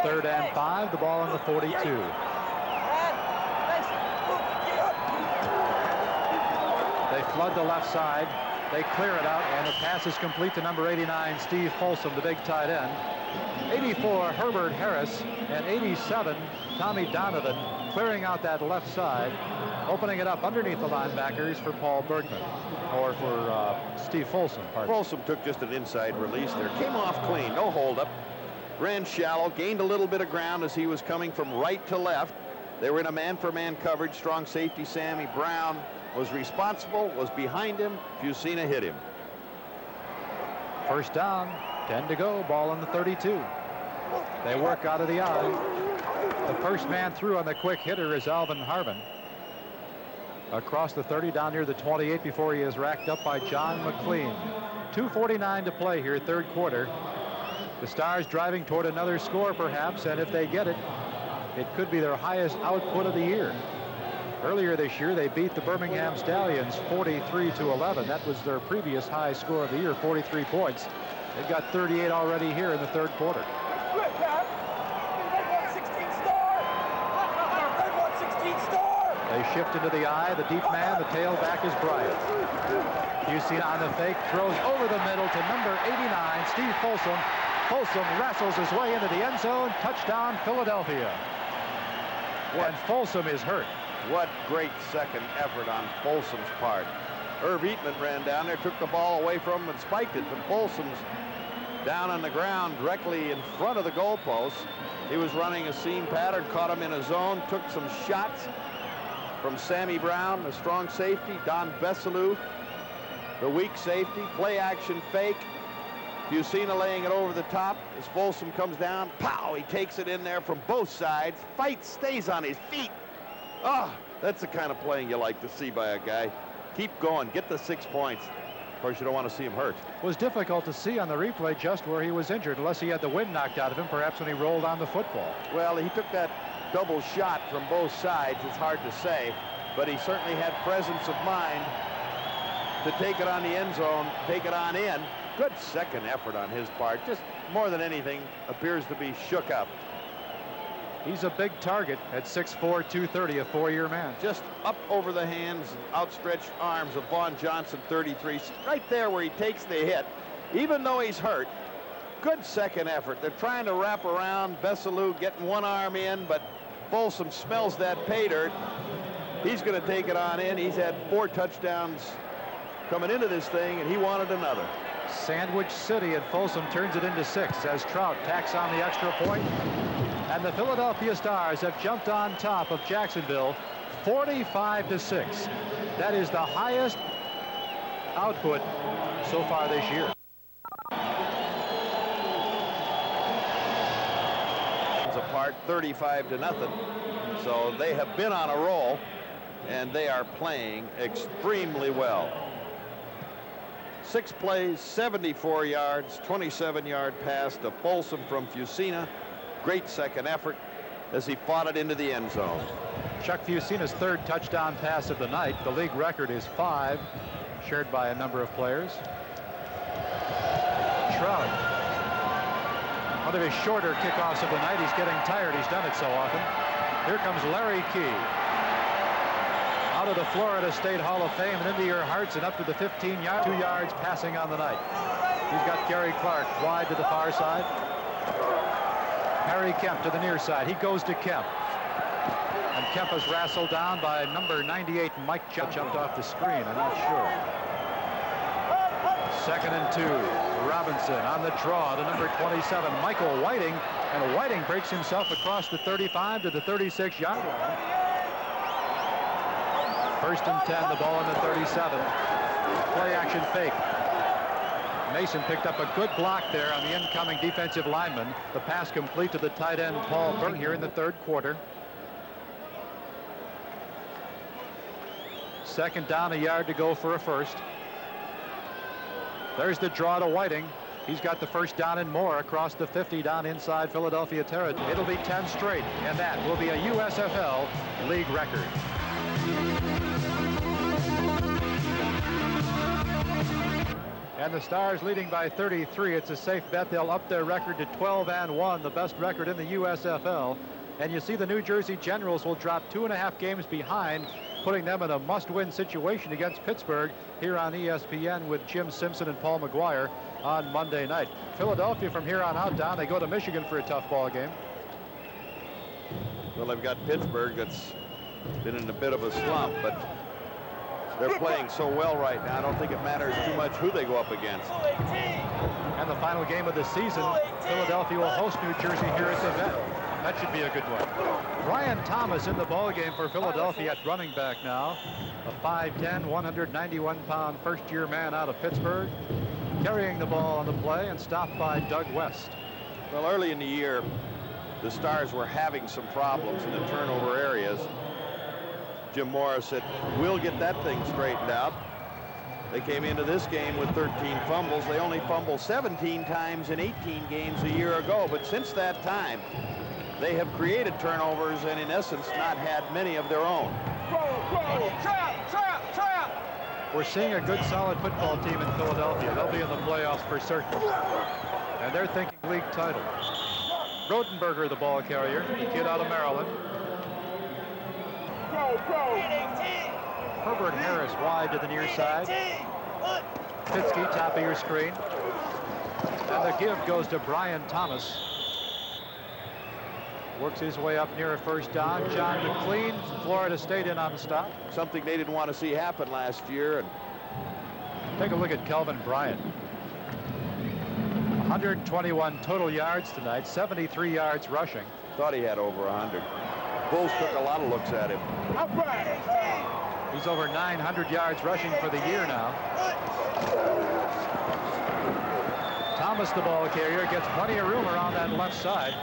3rd and 5, the ball on the 42. They flood the left side. They clear it out, and the pass is complete to number 89, Steve Folsom, the big tight end. 84, Herbert Harris, and 87, Tommy Donovan, clearing out that left side, opening it up underneath the linebackers for Paul Bergman, or for Steve Folsom. Pardon. Folsom took just an inside release there. Came off clean, no holdup. Ran shallow, gained a little bit of ground as he was coming from right to left. They were in a man-for-man coverage. Strong safety Sammy Brown was responsible, was behind him. Fusina hit him. 1st down, 10 to go, ball on the 32. They work out of the eye. The first man through on the quick hitter is Alvin Harvin. Across the 30 down near the 28 before he is racked up by John McLean. 2:49 to play here, 3rd quarter. The Stars driving toward another score perhaps, and if they get it, it could be their highest output of the year. Earlier this year, they beat the Birmingham Stallions 43-11. That was their previous high score of the year, 43 points. They've got 38 already here in the 3rd quarter. They shift into the eye. The deep man, the tailback is Bryant. Fusina on the fake, throws over the middle to number 89, Steve Folsom. Folsom wrestles his way into the end zone. Touchdown, Philadelphia. And Folsom is hurt. What great second effort on Folsom's part. Irv Eatman ran down there, took the ball away from him and spiked it, but Folsom's down on the ground directly in front of the goalpost. He was running a seam pattern, caught him in a zone, took some shots from Sammy Brown, the strong safety, Don Bessalou, the weak safety, play action fake. Fusina laying it over the top as Folsom comes down. Pow! He takes it in there from both sides. Fight, stays on his feet. Oh, that's the kind of playing you like to see by a guy. Keep going, get the 6 points. Of course, you don't want to see him hurt. It was difficult to see on the replay just where he was injured, unless he had the wind knocked out of him, perhaps when he rolled on the football. Well, he took that double shot from both sides. It's hard to say, but he certainly had presence of mind to take it on the end zone, take it on in. Good second effort on his part. Just more than anything appears to be shook up. He's a big target at 6'4", 230, a 4-year man. Just up over the hands, outstretched arms of Vaughn Johnson, 33. Right there where he takes the hit, even though he's hurt. Good second effort. They're trying to wrap around. Bessalou getting one arm in, but Folsom smells that pay dirt. He's going to take it on in. He's had 4 touchdowns coming into this thing, and he wanted another. Sandwich City, and Folsom turns it into 6 as Trout tacks on the extra point. And the Philadelphia Stars have jumped on top of Jacksonville 45-6. That is the highest output so far this year. Apart 35-0. So they have been on a roll, and they are playing extremely well. 6 plays, 74 yards, 27-yard pass to Folsom from Fusina. Great second effort as he fought it into the end zone. Chuck Fusina's 3rd touchdown pass of the night. The league record is 5, shared by a number of players. Trout, one of his shorter kickoffs of the night. He's getting tired. He's done it so often. Here comes Larry Key. Out of the Florida State Hall of Fame and into your hearts and up to the 15-yard, 2 yards passing on the night. He's got Gary Clark wide to the far side. Harry Kemp to the near side. He goes to Kemp. And Kemp is wrestled down by number 98, Mike jumped off the screen. I'm not sure. 2nd and 2. Robinson on the draw to number 27, Michael Whiting. And Whiting breaks himself across the 35 to the 36-yard line. 1st and 10, the ball on the 37. Play action fake. Mason picked up a good block there on the incoming defensive lineman. The pass complete to the tight end, Paul Burton, here in the 3rd quarter. Second down, a yard to go for a first. There's the draw to Whiting. He's got the first down and more across the 50 down inside Philadelphia territory. It'll be 10 straight, and that will be a USFL league record. And the Stars leading by 33. It's a safe bet they'll up their record to 12-1, the best record in the USFL. And you see the New Jersey Generals will drop 2.5 games behind, putting them in a must-win situation against Pittsburgh here on ESPN with Jim Simpson and Paul McGuire on Monday night. Philadelphia from here on out down. They go to Michigan for a tough ball game. Well, they've got Pittsburgh that's been in a bit of a slump, but they're playing so well right now, I don't think it matters too much who they go up against. And the final game of the season, Philadelphia will host New Jersey here at the Vet. That should be a good one. Brian Thomas in the ball game for Philadelphia at running back now. A 5'10", 191-pound first-year man out of Pittsburgh, carrying the ball on the play and stopped by Doug West. Well, early in the year, the Stars were having some problems in the turnover areas. Jim Morris said, we'll get that thing straightened out. They came into this game with 13 fumbles. They only fumbled 17 times in 18 games a year ago. But since that time, they have created turnovers and, in essence, not had many of their own. We're seeing a good, solid football team in Philadelphia. They'll be in the playoffs for certain. And they're thinking league title. Rodenberger, the ball carrier, the kid out of Maryland. Herbert Harris wide to the near side. Pitsky, top of your screen. And the give goes to Brian Thomas. Works his way up near a first down. John McLean, Florida State in on the stop. Something they didn't want to see happen last year. And take a look at Kelvin Bryant. 121 total yards tonight, 73 yards rushing. Thought he had over 100. Bulls took a lot of looks at him. He's over 900 yards rushing for the year now. Thomas, the ball carrier, gets plenty of room around that left side.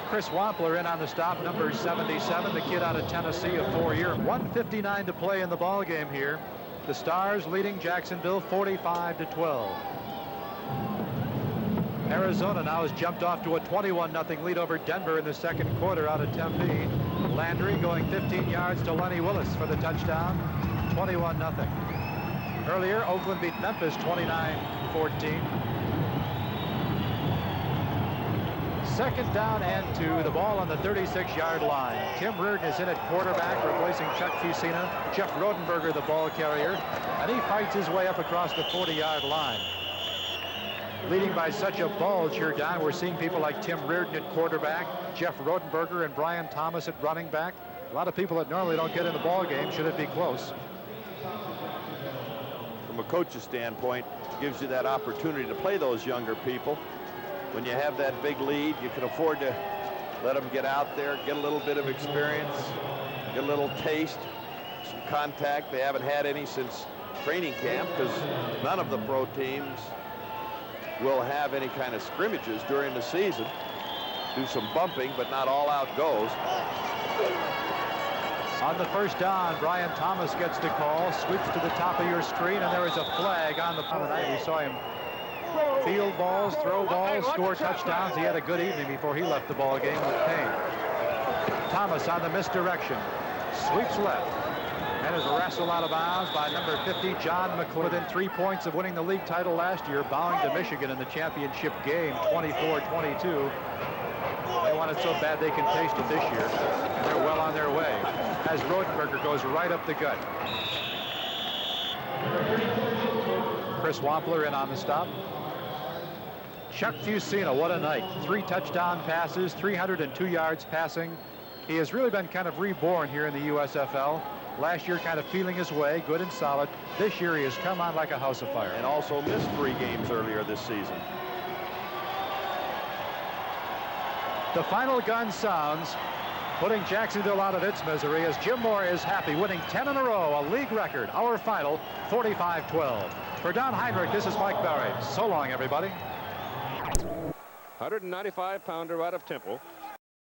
Chris Wampler in on the stop, number 77, the kid out of Tennessee, a 4-year. 1:59 to play in the ball game here. The Stars leading Jacksonville 45-12. Arizona now has jumped off to a 21-0 lead over Denver in the second quarter out of Tempe. Landry going 15 yards to Lenny Willis for the touchdown, 21-0. Earlier, Oakland beat Memphis 29-14. Second down and 2, the ball on the 36-yard line. Tim Reardon is in at quarterback, replacing Chuck Fusina. Jeff Rodenberger, the ball carrier, and he fights his way up across the 40-yard line. Leading by such a bulge here, Don, we're seeing people like Tim Reardon at quarterback, Jeff Rodenberger and Brian Thomas at running back. A lot of people that normally don't get in the ball game, should it be close. From a coach's standpoint, it gives you that opportunity to play those younger people. When you have that big lead, you can afford to let them get out there, get a little bit of experience, get a little taste, some contact. They haven't had any since training camp because none of the pro teams will have any kind of scrimmages during the season. Do some bumping, but not all out goes. On the first down, Brian Thomas gets the call, sweeps to the top of your screen, and there is a flag on the tonight. We saw him field balls, throw balls, score touchdowns. He had a good evening before he left the ball game with Payne. Thomas on the misdirection, sweeps left, and is wrestled out of bounds by number 50, John McLean. Within 3 points of winning the league title last year, bowing to Michigan in the championship game, 24-22. They want it so bad they can taste it this year, and they're well on their way. As Rodenberger goes right up the gut. Chris Wampler in on the stop. Chuck Fusina, what a night. 3 touchdown passes, 302 yards passing. He has really been kind of reborn here in the USFL. Last year kind of feeling his way, good and solid. This year he has come on like a house of fire. And also missed 3 games earlier this season. The final gun sounds, putting Jacksonville out of its misery as Jim Moore is happy, winning 10 in a row, a league record. Our final, 45-12. For Don Heinrich, this is Mike Barry. So long, everybody. 195-pounder out of Temple.